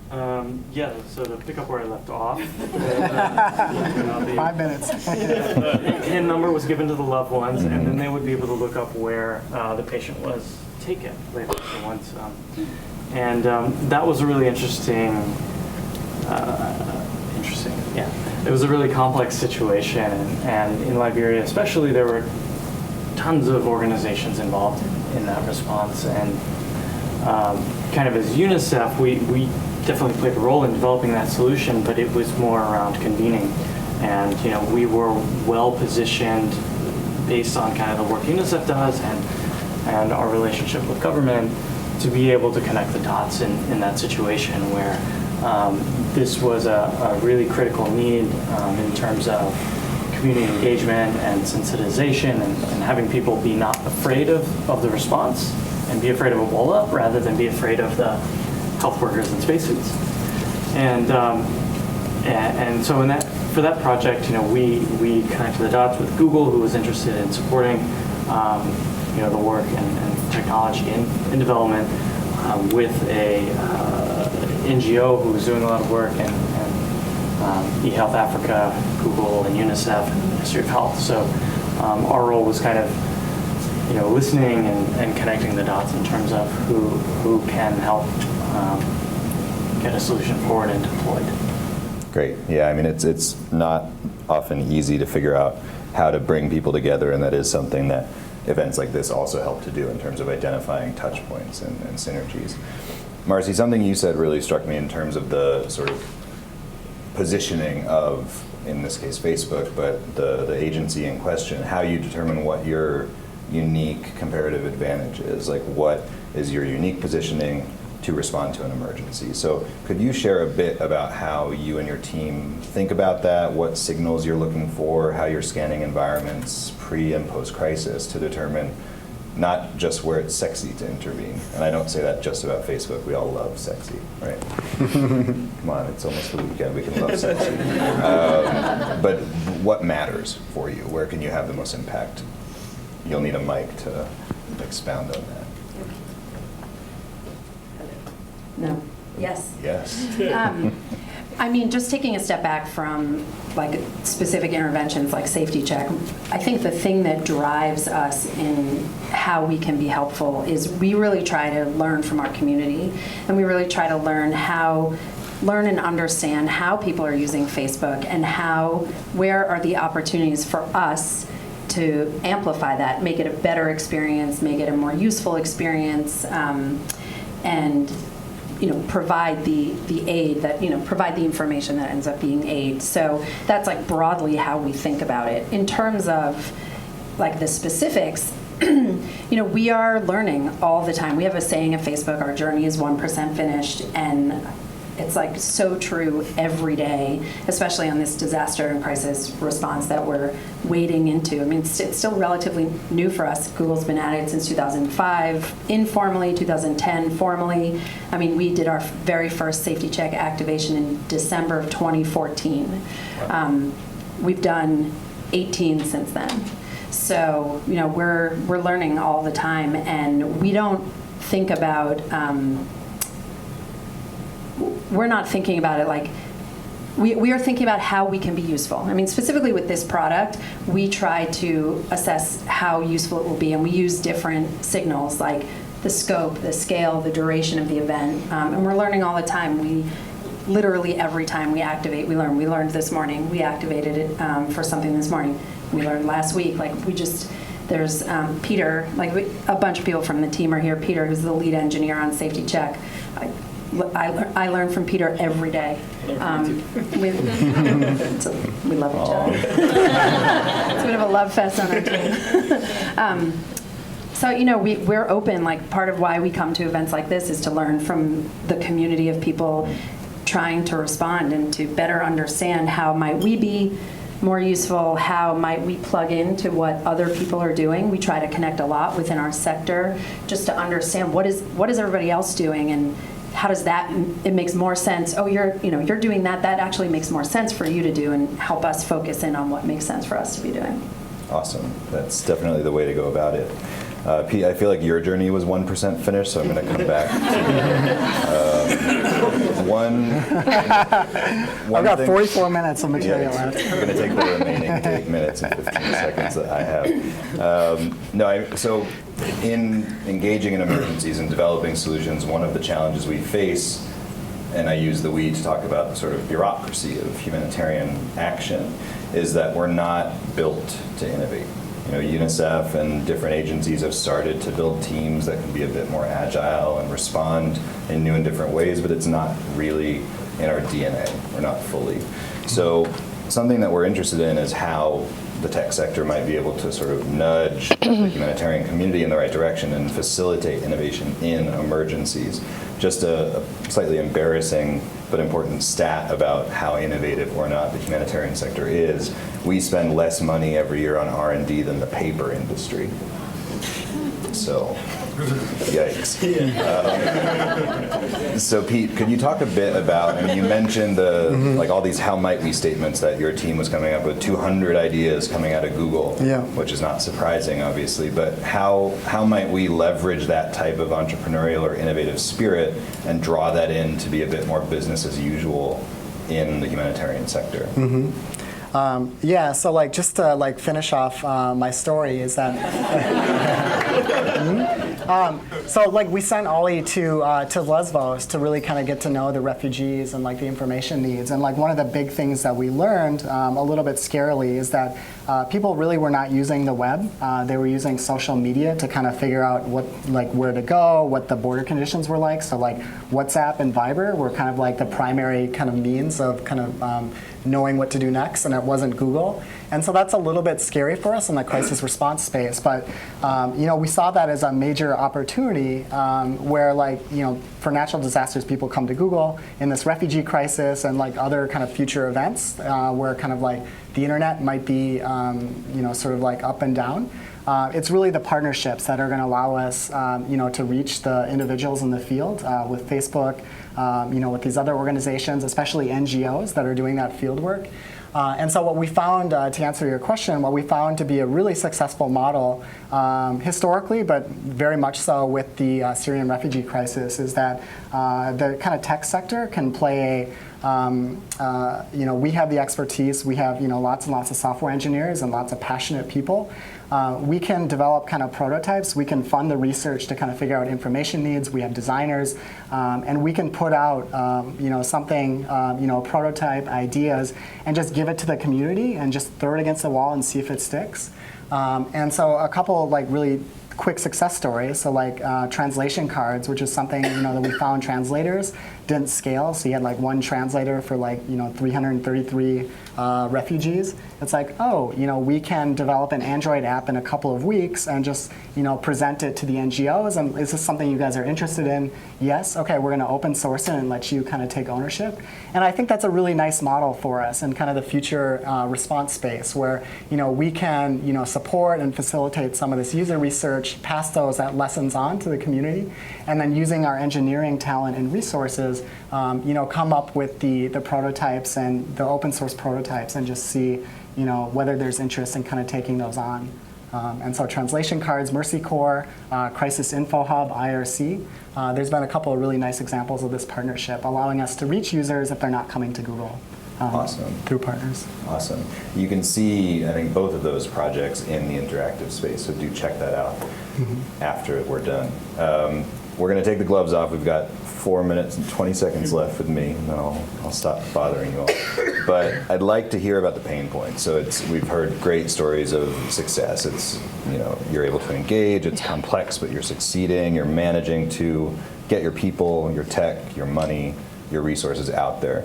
So to pick up where I left off. 5 minutes. The PIN number was given to the loved ones, and then they would be able to look up where the patient was taken later. So once, and that was a really interesting. It was a really complex situation, and in Liberia especially, there were tons of organizations involved in that response, and kind of as UNICEF, we definitely played a role in developing that solution, but it was more around convening, and we were well positioned based on kind of the work UNICEF does and our relationship with government to be able to connect the dots in that situation where this was a really critical need in terms of community engagement and sensitization and having people be not afraid of the response and be afraid of Ebola rather than be afraid of the health workers in spacesuits. And so for that project, we connected the dots with Google, who was interested in supporting the work and technology in development, with a NGO who was doing a lot of work and eHealth Africa, Google, and UNICEF, and the Ministry of Health. So our role was kind of listening and connecting the dots in terms of who can help get a solution forward and deployed. Great. Yeah, I mean, it's not often easy to figure out how to bring people together, and that is something that events like this also help to do in terms of identifying touch points and synergies. Marcy, something you said really struck me in terms of the sort of positioning of, in this case, Facebook, but the agency in question, how you determine what your unique comparative advantage is. Like, what is your unique positioning to respond to an emergency? So could you share a bit about how you and your team think about that, what signals you're looking for, how you're scanning environments pre and post crisis to determine not just where it's sexy to intervene? And I don't say that just about Facebook. We all love sexy, right? Come on, it's almost the weekend. We can love sexy. But what matters for you? Where can you have the most impact? You'll need a mic to expound on that. No. Yes. Yes. I mean, just taking a step back from like specific interventions like safety check, I think the thing that drives us in how we can be helpful is we really try to learn from our community, and we really try to learn and understand how people are using Facebook and where are the opportunities for us to amplify that, make it a better experience, make it a more useful experience, and provide the aid that, provide the information that ends up being aid. So that's like broadly how we think about it. In terms of like the specifics, we are learning all the time. We have a saying at Facebook, our journey is 1% finished, and it's like so true every day, especially on this disaster and crisis response that we're wading into. I mean, it's still relatively new for us. Google's been at it since 2005, informally, 2010 formally. I mean, we did our very first safety check activation in December of 2014. We've done 18 since then. So, we're learning all the time, and we don't think about we're not thinking about it like, we are thinking about how we can be useful. I mean, specifically with this product, we try to assess how useful it will be, and we use different signals like the scope, the scale, the duration of the event, and we're learning all the time. We literally every time we activate, we learn. We learned this morning. We activated it for something this morning. We learned last week. Like there's Peter, a bunch of people from the team are here. Peter, who's the lead engineer on Safety Check. I learn from Peter every day. We love each other. It's a bit of a love fest on our team. So, we're open. Like, part of why we come to events like this is to learn from the community of people trying to respond and to better understand how might we be more useful, how might we plug into what other people are doing. We try to connect a lot within our sector just to understand what is everybody else doing, and how does that, it makes more sense. Oh, you're doing that. That actually makes more sense for you to do, and help us focus in on what makes sense for us to be doing. Awesome. That's definitely the way to go about it. Pete, I feel like your journey was 1% finished, so I'm going to come back. I've got 44 minutes of material left. I'm going to take the remaining 8 minutes and 15 seconds that I have. So in engaging in emergencies and developing solutions, one of the challenges we face, and I use the we to talk about the sort of bureaucracy of humanitarian action, is that we're not built to innovate. UNICEF and different agencies have started to build teams that can be a bit more agile and respond in new and different ways, but it's not really in our DNA. We're not fully. So something that we're interested in is how the tech sector might be able to sort of nudge the humanitarian community in the right direction and facilitate innovation in emergencies. Just a slightly embarrassing but important stat about how innovative or not the humanitarian sector is. We spend less money every year on R&D than the paper industry. So, yikes. So Pete, could you talk a bit about, you mentioned like all these how might we statements that your team was coming up with, 200 ideas coming out of Google, which is not surprising, obviously, but how might we leverage that type of entrepreneurial or innovative spirit and draw that in to be a bit more business as usual in the humanitarian sector. Yeah, so like just to like finish off my story is that so like we sent Ollie to Lesbos to really kind of get to know the refugees and like the information needs. And like one of the big things that we learned a little bit scarily is that people really were not using the web. They were using social media to kind of figure out what like where to go, what the border conditions were like. So like WhatsApp and Viber were kind of like the primary kind of means of kind of knowing what to do next, and it wasn't Google. And so that's a little bit scary for us in the crisis response space. But you know, we saw that as a major opportunity where, like, you know, for natural disasters, people come to Google. In this refugee crisis and like other kind of future events where kind of like the internet might be, you know, sort of like up and down. It's really the partnerships that are going to allow us, you know, to reach the individuals in the field with Facebook, you know, with these other organizations, especially NGOs that are doing that field work. And so what we found, to answer your question, what we found to be a really successful model historically, but very much so with the Syrian refugee crisis, is that the kind of tech sector can play you know, we have the expertise, we have, you know, lots and lots of software engineers and lots of passionate people. We can develop kind of prototypes, we can fund the research to kind of figure out information needs, we have designers, and we can put out, you know, something, you know, prototype ideas and just give it to the community and just throw it against the wall and see if it sticks. And so a couple of like really quick success stories, so like translation cards, which is something, you know, that we found translators didn't scale, so you had like one translator for like, you know, 333 refugees. It's like, oh, you know, we can develop an Android app in a couple of weeks and just, you know, present it to the NGOs, and is this something you guys are interested in? Yes, okay, we're going to open source it and let you kind of take ownership. And I think that's a really nice model for us in kind of the future response space where, you know, we can, you know, support and facilitate some of this user research, pass those lessons on to the community, and then using our engineering talent and resources, you know, come up with the prototypes and the open source prototypes and just see, you know, whether there's interest in kind of taking those on. And so translation cards, Mercy Corps, Crisis Info Hub, IRC. There's been a couple of really nice examples of this partnership, allowing us to reach users if they're not coming to Google. Awesome. Through partners. Awesome. You can see, I think, both of those projects in the interactive space, so do check that out after we're done. We're going to take the gloves off. We've got 4 minutes and 20 seconds left with me, and then I'll stop bothering you all. But I'd like to hear about the pain points. So we've heard great stories of success. It's, you know, you're able to engage, it's complex, but you're succeeding, you're managing to get your people, your tech, your money, your resources out there.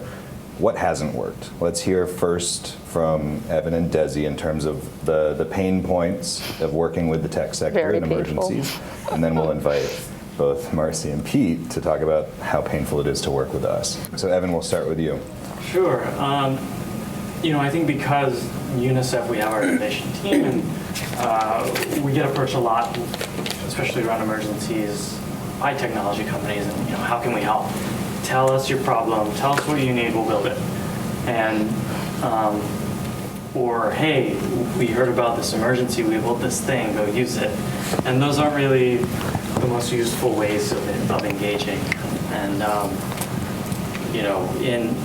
What hasn't worked? Let's hear first from Evan and Desi in terms of the pain points of working with the tech sector in emergencies. And then we'll invite both Marcy and Pete to talk about how painful it is to work with us. So Evan, we'll start with you. Sure. You know, I think because UNICEF, we have our innovation team, and we get approached a lot, especially around emergencies, by technology companies, and, you know, how can we help? Tell us your problem, tell us what you need, we'll build it. And, or, hey, we heard about this emergency, we built this thing, go use it. And those aren't really the most useful ways of engaging. And, you know, in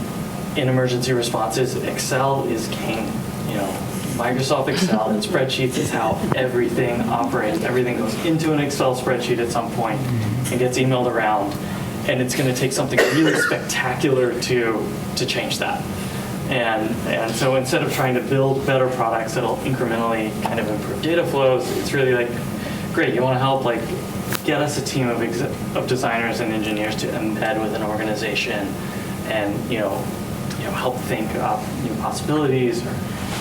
emergency responses, Excel is king. You know, Microsoft Excel and spreadsheets is how everything operates. Everything goes into an Excel spreadsheet at some point and gets emailed around. And it's going to take something really spectacular to change that. And so instead of trying to build better products that'll incrementally kind of improve data flows, it's really like, great, you want to help, like, get us a team of designers and engineers to embed with an organization, and you know help think up new possibilities, or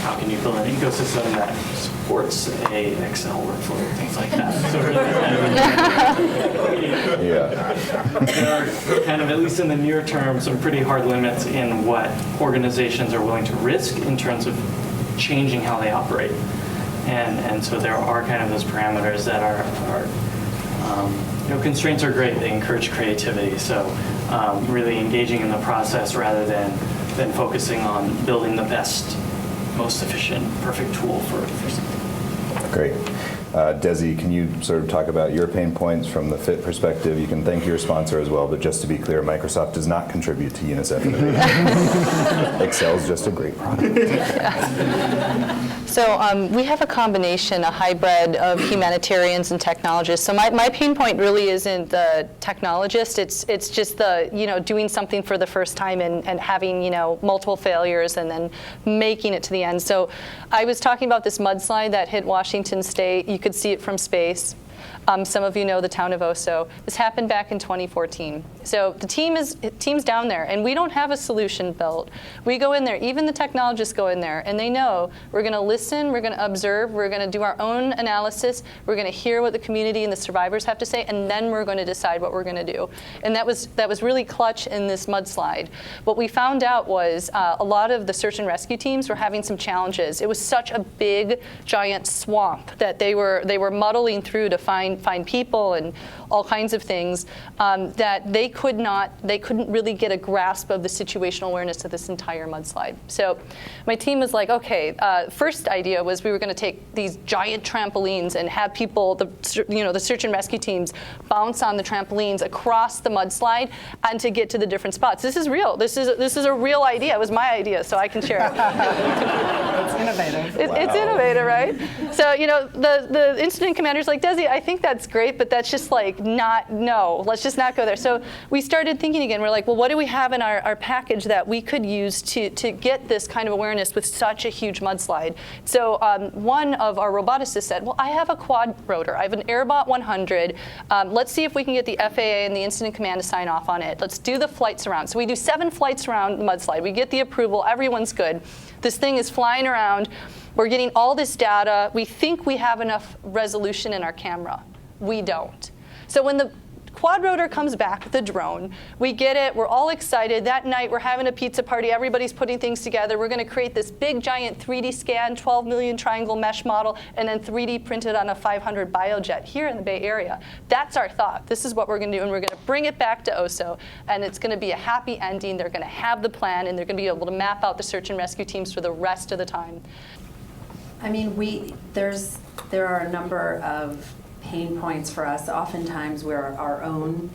how can you build an ecosystem that supports a Excel workflow, things like that. So really there are kind of, at least in the near term, some pretty hard limits in what organizations are willing to risk in terms of changing how they operate. And so there are kind of those parameters that are you know, constraints are great. They encourage creativity. So really engaging in the process rather than focusing on building the best, most efficient, perfect tool for something. Great. Desi, can you sort of talk about your pain points from the fit perspective? You can thank your sponsor as well, but just to be clear, Microsoft does not contribute to UNICEF Innovation. Excel's just a great product. So we have a combination, a hybrid of humanitarians and technologists. So my pain point really isn't the technologist. It's just the, doing something for the first time and having, multiple failures and then making it to the end. So I was talking about this mudslide that hit Washington State. You could see it from space. Some of you know the town of Oso. This happened back in 2014. So the team's down there, and we don't have a solution built. We go in there, even the technologists go in there, and they know we're going to listen, we're going to observe, we're going to do our own analysis, we're going to hear what the community and the survivors have to say, and then we're going to decide what we're going to do. And that was really clutch in this mudslide. What we found out was a lot of the search and rescue teams were having some challenges. It was such a big, giant swamp that they were muddling through to find people and all kinds of things that they couldn't really get a grasp of the situational awareness of this entire mudslide. So my team was like, okay, first idea was we were going to take these giant trampolines and have people, the search and rescue teams, bounce on the trampolines across the mudslide and to get to the different spots. This is real. This is a real idea. It was my idea, so I can share it. It's innovative. It's innovative, right? So the incident commander's like, Desi, I think that's great, but that's just like let's just not go there. So we started thinking again. We're like, well, what do we have in our package that we could use to get this kind of awareness with such a huge mudslide? So one of our roboticists said, well, I have a quad rotor. I have an Airbot 100. Let's see if we can get the FAA and the incident command to sign off on it. Let's do the flights around. So we do 7 flights around mudslide. We get the approval. Everyone's good. This thing is flying around. We're getting all this data. We think we have enough resolution in our camera. We don't. So when the quad rotor comes back, the drone, we get it, we're all excited. That night we're having a pizza party, everybody's putting things together. We're going to create this big giant 3D scan, 12 million triangle mesh model, and then 3D printed on a 500 biojet here in the Bay Area. That's our thought. This is what we're going to do, and we're going to bring it back to Oso, and it's going to be a happy ending. They're going to have the plan, and they're going to be able to map out the search and rescue teams for the rest of the time. I mean, there are a number of pain points for us. Oftentimes we're our own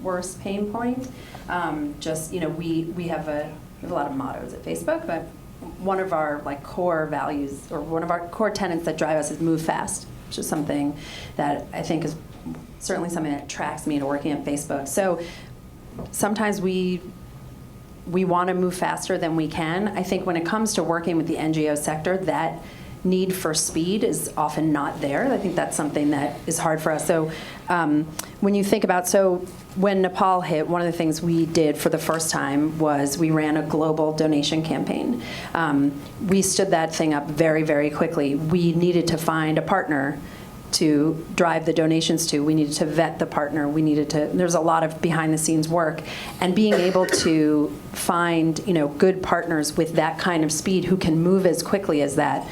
worst pain point. We have a lot of mottos at Facebook, but one of our core values, or one of our core tenets that drive us, is move fast, which is something that I think is certainly something that attracts me to working at Facebook. So sometimes we want to move faster than we can. I think when it comes to working with the NGO sector, that need for speed is often not there. I think that's something that is hard for us. So when you think about, when Nepal hit, one of the things we did for the first time was we ran a global donation campaign. We stood that thing up very, very quickly. We needed to find a partner to drive the donations to. We needed to vet the partner. There's a lot of behind the scenes work, and being able to find good partners with that kind of speed who can move as quickly as that.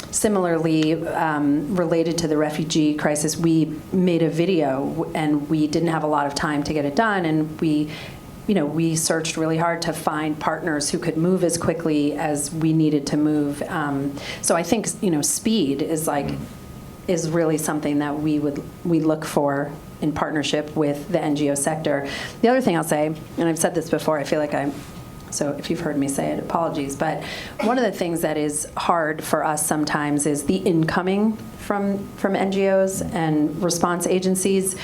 Similarly, related to the refugee crisis, we made a video and we didn't have a lot of time to get it done, and we searched really hard to find partners who could move as quickly as we needed to move. So I think speed is really something that we look for in partnership with the NGO sector. The other thing I'll say, and I've said this before, I feel like so if you've heard me say it, apologies, but one of the things that is hard for us sometimes is the incoming from NGOs and response agencies.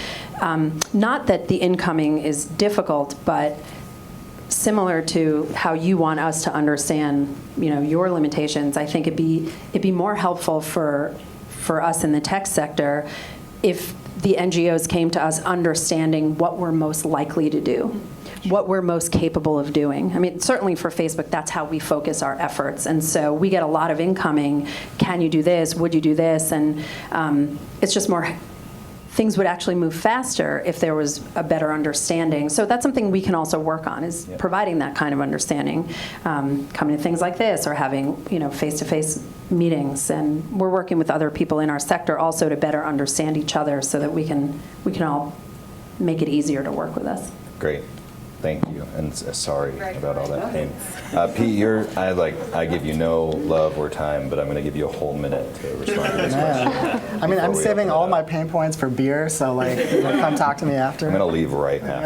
Not that the incoming is difficult, but similar to how you want us to understand your limitations, I think it'd be more helpful for us in the tech sector if the NGOs came to us understanding what we're most likely to do, what we're most capable of doing. I mean, certainly for Facebook, that's how we focus our efforts. And so we get a lot of incoming, can you do this, would you do this? And it's just more, things would actually move faster if there was a better understanding. So that's something we can also work on, is providing that kind of understanding, coming to things like this or having face-to-face meetings. And we're working with other people in our sector also to better understand each other so that we can all make it easier to work with us. Great. Thank you, and sorry about all that pain. Pete, I give you no love or time, but I'm going to give you a whole minute to respond to this question. I mean, I'm saving all my pain points for beer, so like, come talk to me after. I'm going to leave right now.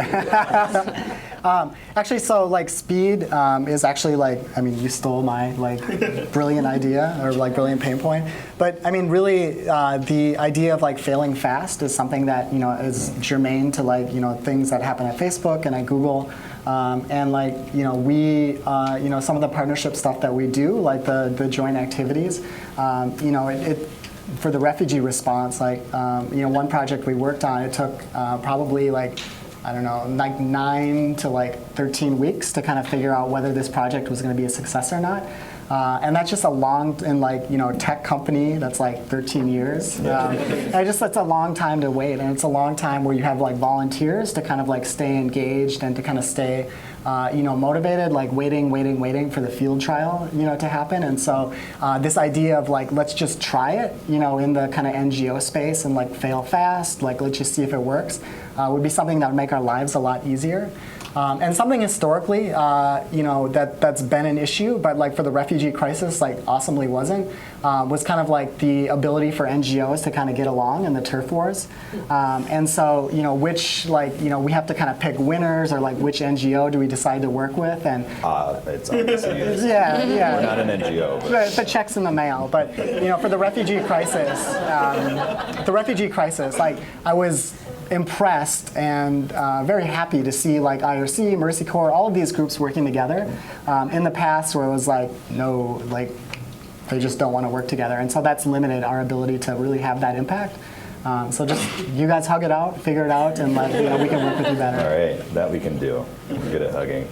Actually, so like speed is actually like, I mean, you stole my like brilliant idea or like brilliant pain point. But I mean, really, the idea of like failing fast is something that, you know, is germane to like, you know, things that happen at Facebook and at Google. And like, you know, we, you know, some of the partnership stuff that we do, like the joint activities, you know, for the refugee response, like, you know, one project we worked on, it took probably like, I don't know, like 9 to like 13 weeks to kind of figure out whether this project was going to be a success or not. And that's just a long, in like, you know, tech company, that's like 13 years. That's a long time to wait. And it's a long time where you have like volunteers to kind of like stay engaged and to kind of stay, you know, motivated, like waiting for the field trial, you know, to happen. And so this idea of like, let's just try it, you know, in the kind of NGO space and like fail fast, like let's just see if it works, would be something that would make our lives a lot easier. And something historically, you know, that's been an issue, but like for the refugee crisis, like awesomely wasn't, was kind of like the ability for NGOs to kind of get along in the turf wars. And so, you know, which like, you know, we have to kind of pick winners or like which NGO do we decide to work with? And it's obviously yeah. We're not an NGO. But the check's in the mail. But, you know, for the refugee crisis, like I was impressed and very happy to see like IRC, Mercy Corps, all of these groups working together. In the past where it was like, no, like they just don't want to work together. And so that's limited our ability to really have that impact. So just you guys hug it out, figure it out, and like, you know, we can work with you better. All right, that we can do. We're good at hugging.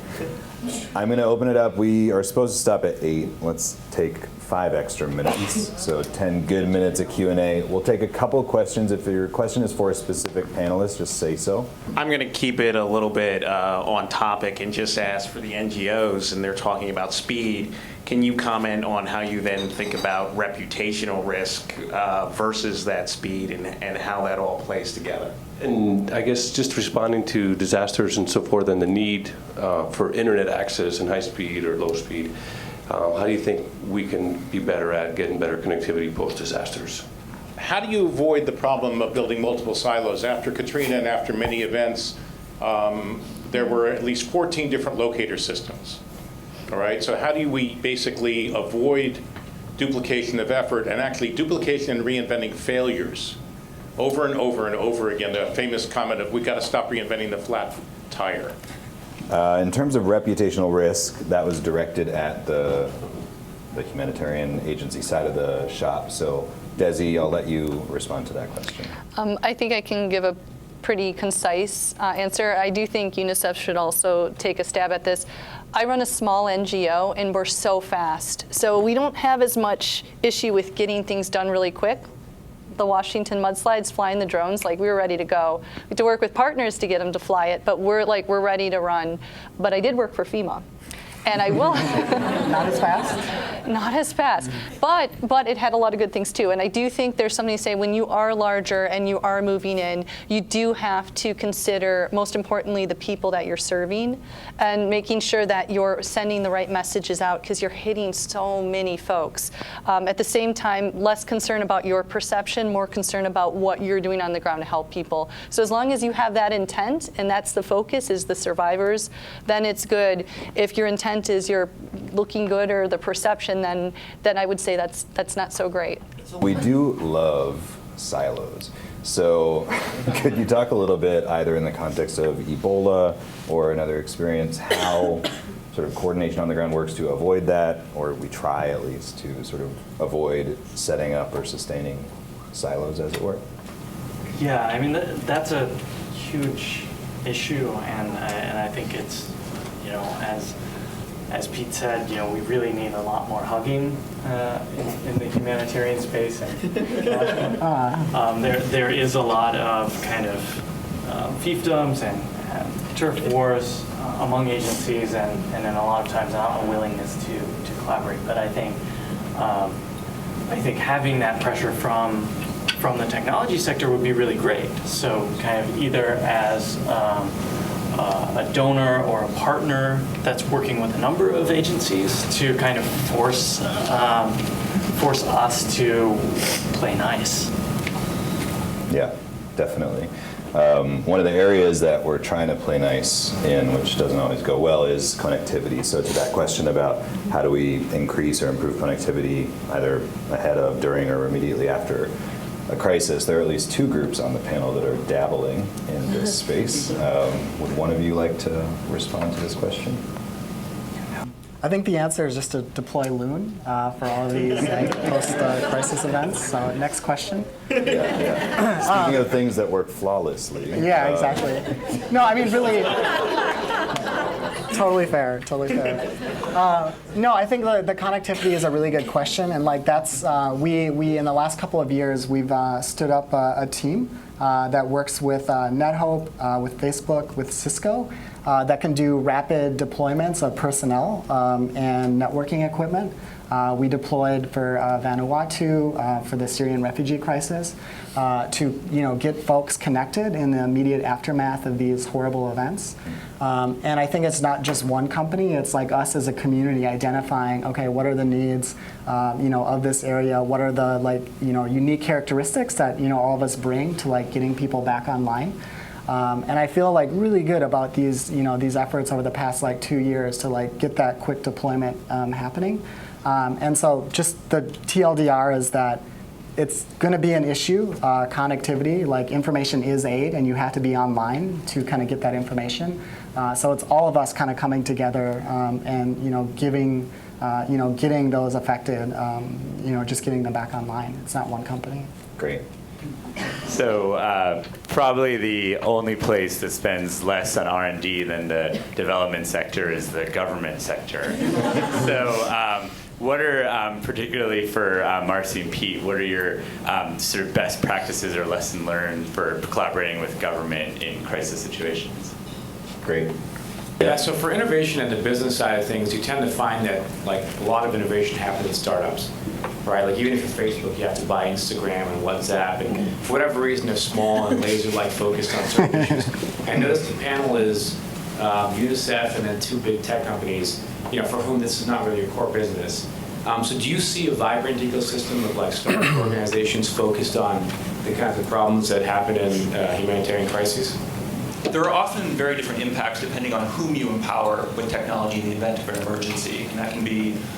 I'm going to open it up. We are supposed to stop at 8. Let's take 5 extra minutes, so 10 good minutes of Q&A. We'll take a couple questions. If your question is for a specific panelist, just say so. I'm going to keep it a little bit on topic and just ask for the NGOs, and they're talking about speed. Can you comment on how you then think about reputational risk versus that speed and how that all plays together? And I guess just responding to disasters and so forth and the need for internet access and high speed or low speed, how do you think we can be better at getting better connectivity post-disasters? How do you avoid the problem of building multiple silos? After Katrina and after many events, there were at least 14 different locator systems. All right, so how do we basically avoid duplication of effort and actually duplication and reinventing failures over and over and over again? The famous comment of, we've got to stop reinventing the flat tire. In terms of reputational risk, that was directed at the humanitarian agency side of the shop. So Desi, I'll let you respond to that question. I think I can give a pretty concise answer. I do think UNICEF should also take a stab at this. I run a small NGO and we're so fast. So we don't have as much issue with getting things done really quick. The Washington mudslides, flying the drones, like we were ready to go. We had to work with partners to get them to fly it, but we're ready to run. But I did work for FEMA. And I will. Not as fast? Not as fast. But it had a lot of good things too. And I do think there's something to say when you are larger and you are moving in, you do have to consider, most importantly, the people that you're serving and making sure that you're sending the right messages out because you're hitting so many folks. At the same time, less concern about your perception, more concern about what you're doing on the ground to help people. So as long as you have that intent and that's the focus is the survivors, then it's good. If your intent is you're looking good or the perception, then I would say that's not so great. We do love silos. So could you talk a little bit, either in the context of Ebola or another experience, how sort of coordination on the ground works to avoid that, or we try at least to sort of avoid setting up or sustaining silos, as it were? Yeah, I mean, that's a huge issue, and I think it's, you know, as Pete said, you know, we really need a lot more hugging in the humanitarian space. And there is a lot of kind of fiefdoms and turf wars among agencies, and then a lot of times not a willingness to collaborate. But I think having that pressure from the technology sector would be really great. So kind of either as a donor or a partner that's working with a number of agencies to kind of force us to play nice. Yeah, definitely. One of the areas that we're trying to play nice in, which doesn't always go well, is connectivity. So to that question about how do we increase or improve connectivity either ahead of, during, or immediately after a crisis, there are at least two groups on the panel that are dabbling in this space. Would one of you like to respond to this question? I think the answer is just to deploy Loon for all of these post-crisis events. So next question. Yeah. Speaking of things that work flawlessly. Yeah, exactly. No, I mean, really, totally fair, totally fair. No, I think the connectivity is a really good question, and like that's we in the last couple of years we've stood up a team that works with NetHope, with Facebook, with Cisco. That can do rapid deployments of personnel and networking equipment. We deployed for Vanuatu for the Syrian refugee crisis to get folks connected in the immediate aftermath of these horrible events. And I think it's not just one company. It's like us as a community identifying, okay, what are the needs of this area? What are the unique characteristics that all of us bring to getting people back online? And I feel really good about these these efforts over the past 2 years to get that quick deployment happening. And so just the TLDR is that it's going to be an issue, connectivity, information is aid, and you have to be online to kind of get that information. So it's all of us kind of coming together and giving, getting those affected, just getting them back online. It's not one company. Great. So probably the only place that spends less on R&D than the development sector is the government sector. So what are, particularly for Marcy and Pete, what are your sort of best practices or lesson learned for collaborating with government in crisis situations? Great. Yeah, so for innovation and the business side of things, you tend to find that a lot of innovation happens in startups, right? Even if you're Facebook, you have to buy Instagram and WhatsApp, and for whatever reason, they're small and laser-like focused on certain issues. I noticed the panel is UNICEF and then two big tech companies, for whom this is not really your core business. So do you see a vibrant ecosystem of startup organizations focused on the kinds of problems that happen in humanitarian crises? There are often very different impacts depending on whom you empower with technology in the event of an emergency. And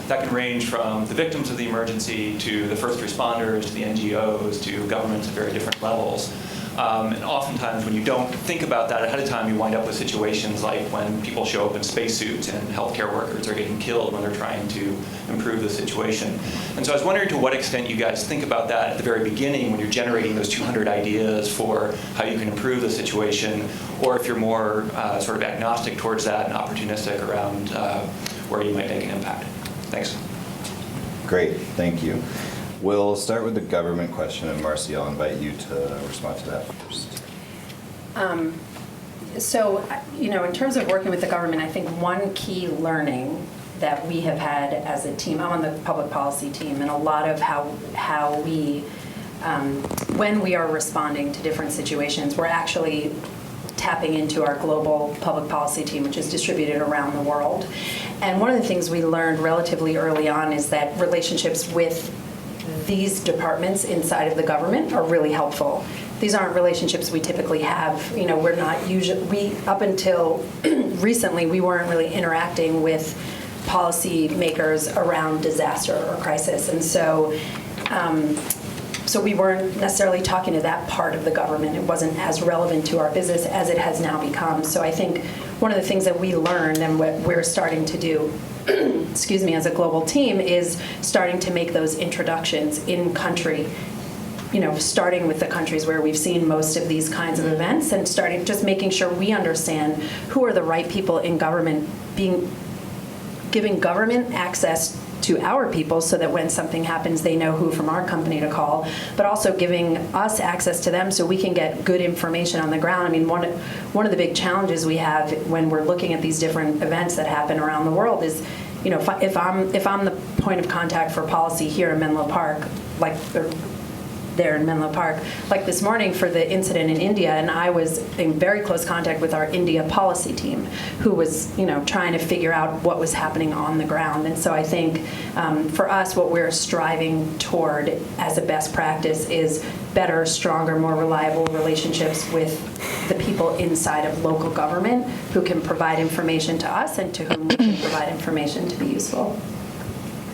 that can range from the victims of the emergency to the first responders to the NGOs to governments at very different levels. And oftentimes when you don't think about that ahead of time, you wind up with situations like when people show up in spacesuits and healthcare workers are getting killed when they're trying to improve the situation. And so I was wondering to what extent you guys think about that at the very beginning when you're generating those 200 ideas for how you can improve the situation, or if you're more sort of agnostic towards that and opportunistic around where you might make an impact. Thanks. Great, thank you. We'll start with the government question, and Marcy, I'll invite you to respond to that first. So, in terms of working with the government, I think one key learning that we have had as a team, I'm on the public policy team, and a lot of how we, when we are responding to different situations, we're actually tapping into our global public policy team, which is distributed around the world. And one of the things we learned relatively early on is that relationships with these departments inside of the government are really helpful. These aren't relationships we typically have. We're not usually, up until recently, we weren't really interacting with policy makers around disaster or crisis. And so, so we weren't necessarily talking to that part of the government. It wasn't as relevant to our business as it has now become. So I think one of the things that we learned and what we're starting to do, excuse me, as a global team is starting to make those introductions in country, starting with the countries where we've seen most of these kinds of events and starting just making sure we understand who are the right people in government, giving government access to our people so that when something happens, they know who from our company to call, but also giving us access to them so we can get good information on the ground. I mean, one of the big challenges we have when we're looking at these different events that happen around the world is, if I'm the point of contact for policy here in Menlo Park, there in Menlo Park. Like this morning for the incident in India, and I was in very close contact with our India policy team, who was, trying to figure out what was happening on the ground. And so I think for us, what we're striving toward as a best practice is better, stronger, more reliable relationships with the people inside of local government who can provide information to us and to whom we can provide information to be useful.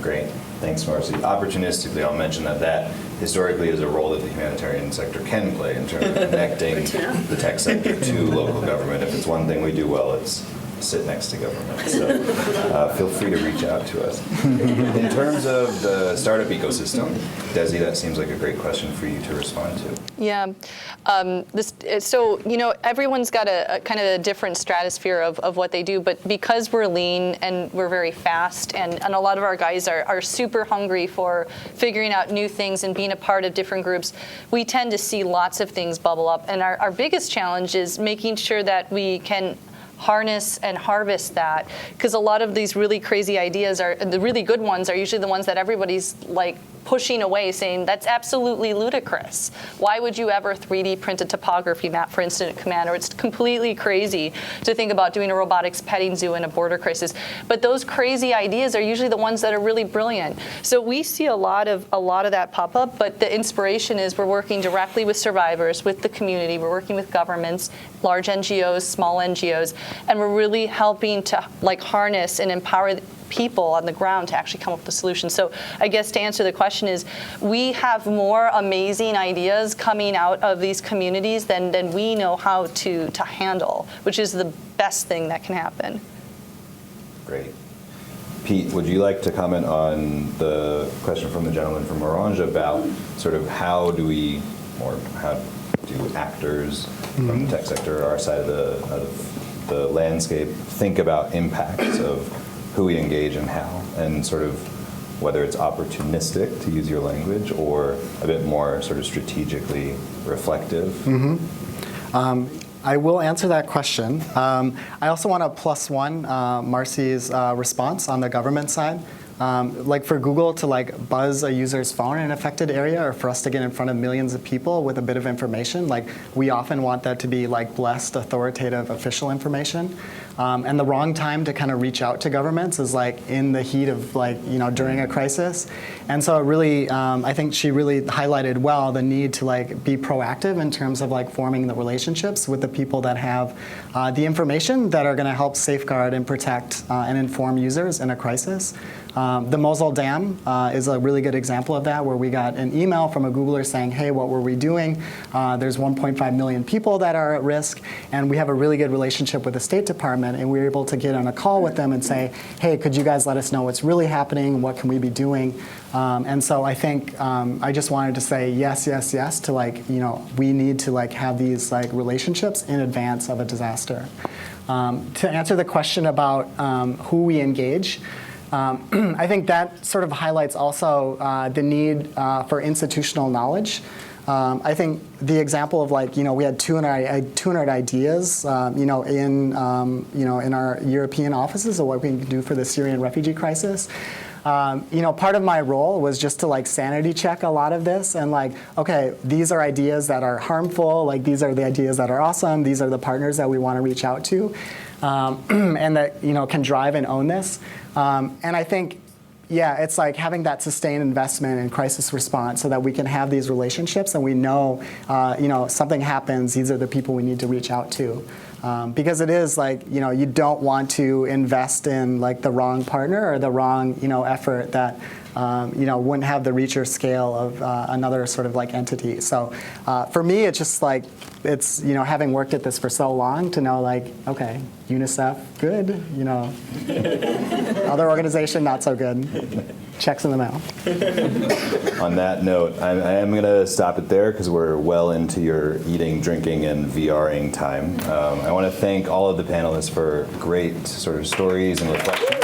Great. Thanks, Marcy. Opportunistically, I'll mention that historically is a role that the humanitarian sector can play in terms of connecting the tech sector to local government. If it's one thing we do well, it's sit next to government. So feel free to reach out to us. In terms of the startup ecosystem, Desi, that seems like a great question for you to respond to. Yeah. Everyone's got a kind of a different stratosphere of what they do, but because we're lean and we're very fast, and a lot of our guys are super hungry for figuring out new things and being a part of different groups, we tend to see lots of things bubble up. And our biggest challenge is making sure that we can harness and harvest that, because a lot of these really crazy ideas the really good ones are usually the ones that everybody's like pushing away, saying that's absolutely ludicrous. Why would you ever 3D print a topography map for incident command? Or it's completely crazy to think about doing a robotics petting zoo in a border crisis. But those crazy ideas are usually the ones that are really brilliant. So we see a lot of that pop up, but the inspiration is we're working directly with survivors, with the community, we're working with governments, large NGOs, small NGOs, and we're really helping to harness and empower people on the ground to actually come up with a solution. So I guess to answer the question is, we have more amazing ideas coming out of these communities than we know how to handle, which is the best thing that can happen. Great. Pete, would you like to comment on the question from the gentleman from Orange about sort of how do actors from the tech sector, our side of the landscape, think about impacts of who we engage and how, and sort of whether it's opportunistic, to use your language, or a bit more sort of strategically reflective? Mm-hmm. I will answer that question. I also want to plus one Marcy's response on the government side. Like for Google to buzz a user's phone in an affected area, or for us to get in front of millions of people with a bit of information, we often want that to be blessed, authoritative, official information. And the wrong time to kind of reach out to governments is in the heat of during a crisis. And so it really, I think she really highlighted well the need to be proactive in terms of forming the relationships with the people that have the information that are going to help safeguard and protect and inform users in a crisis. The Mosul Dam is a really good example of that, where we got an email from a Googler saying, hey, what were we doing? There's 1.5 million people that are at risk, and we have a really good relationship with the State Department, and we were able to get on a call with them and say, hey, could you guys let us know what's really happening? What can we be doing? And so I think I just wanted to say yes, yes, yes to we need to have these relationships in advance of a disaster. To answer the question about who we engage, I think that sort of highlights also the need for institutional knowledge. I think the example of we had 200 ideas, in our European offices of what we can do for the Syrian refugee crisis. Part of my role was just to sanity check a lot of this and okay, these are ideas that are harmful, these are the ideas that are awesome, these are the partners that we want to reach out to, and that can drive and own this. And I think, yeah, it's having that sustained investment in crisis response so that we can have these relationships and we know, something happens, these are the people we need to reach out to. Because it is you don't want to invest in the wrong partner or the wrong, effort that, wouldn't have the reach or scale of another sort of entity. So for me, it's just it's, having worked at this for so long to know okay, UNICEF, good, other organization, not so good. Checks in the mail. On that note, I am going to stop it there because we're well into your eating, drinking, and VRing time. I want to thank all of the panelists for great sort of stories and reflections.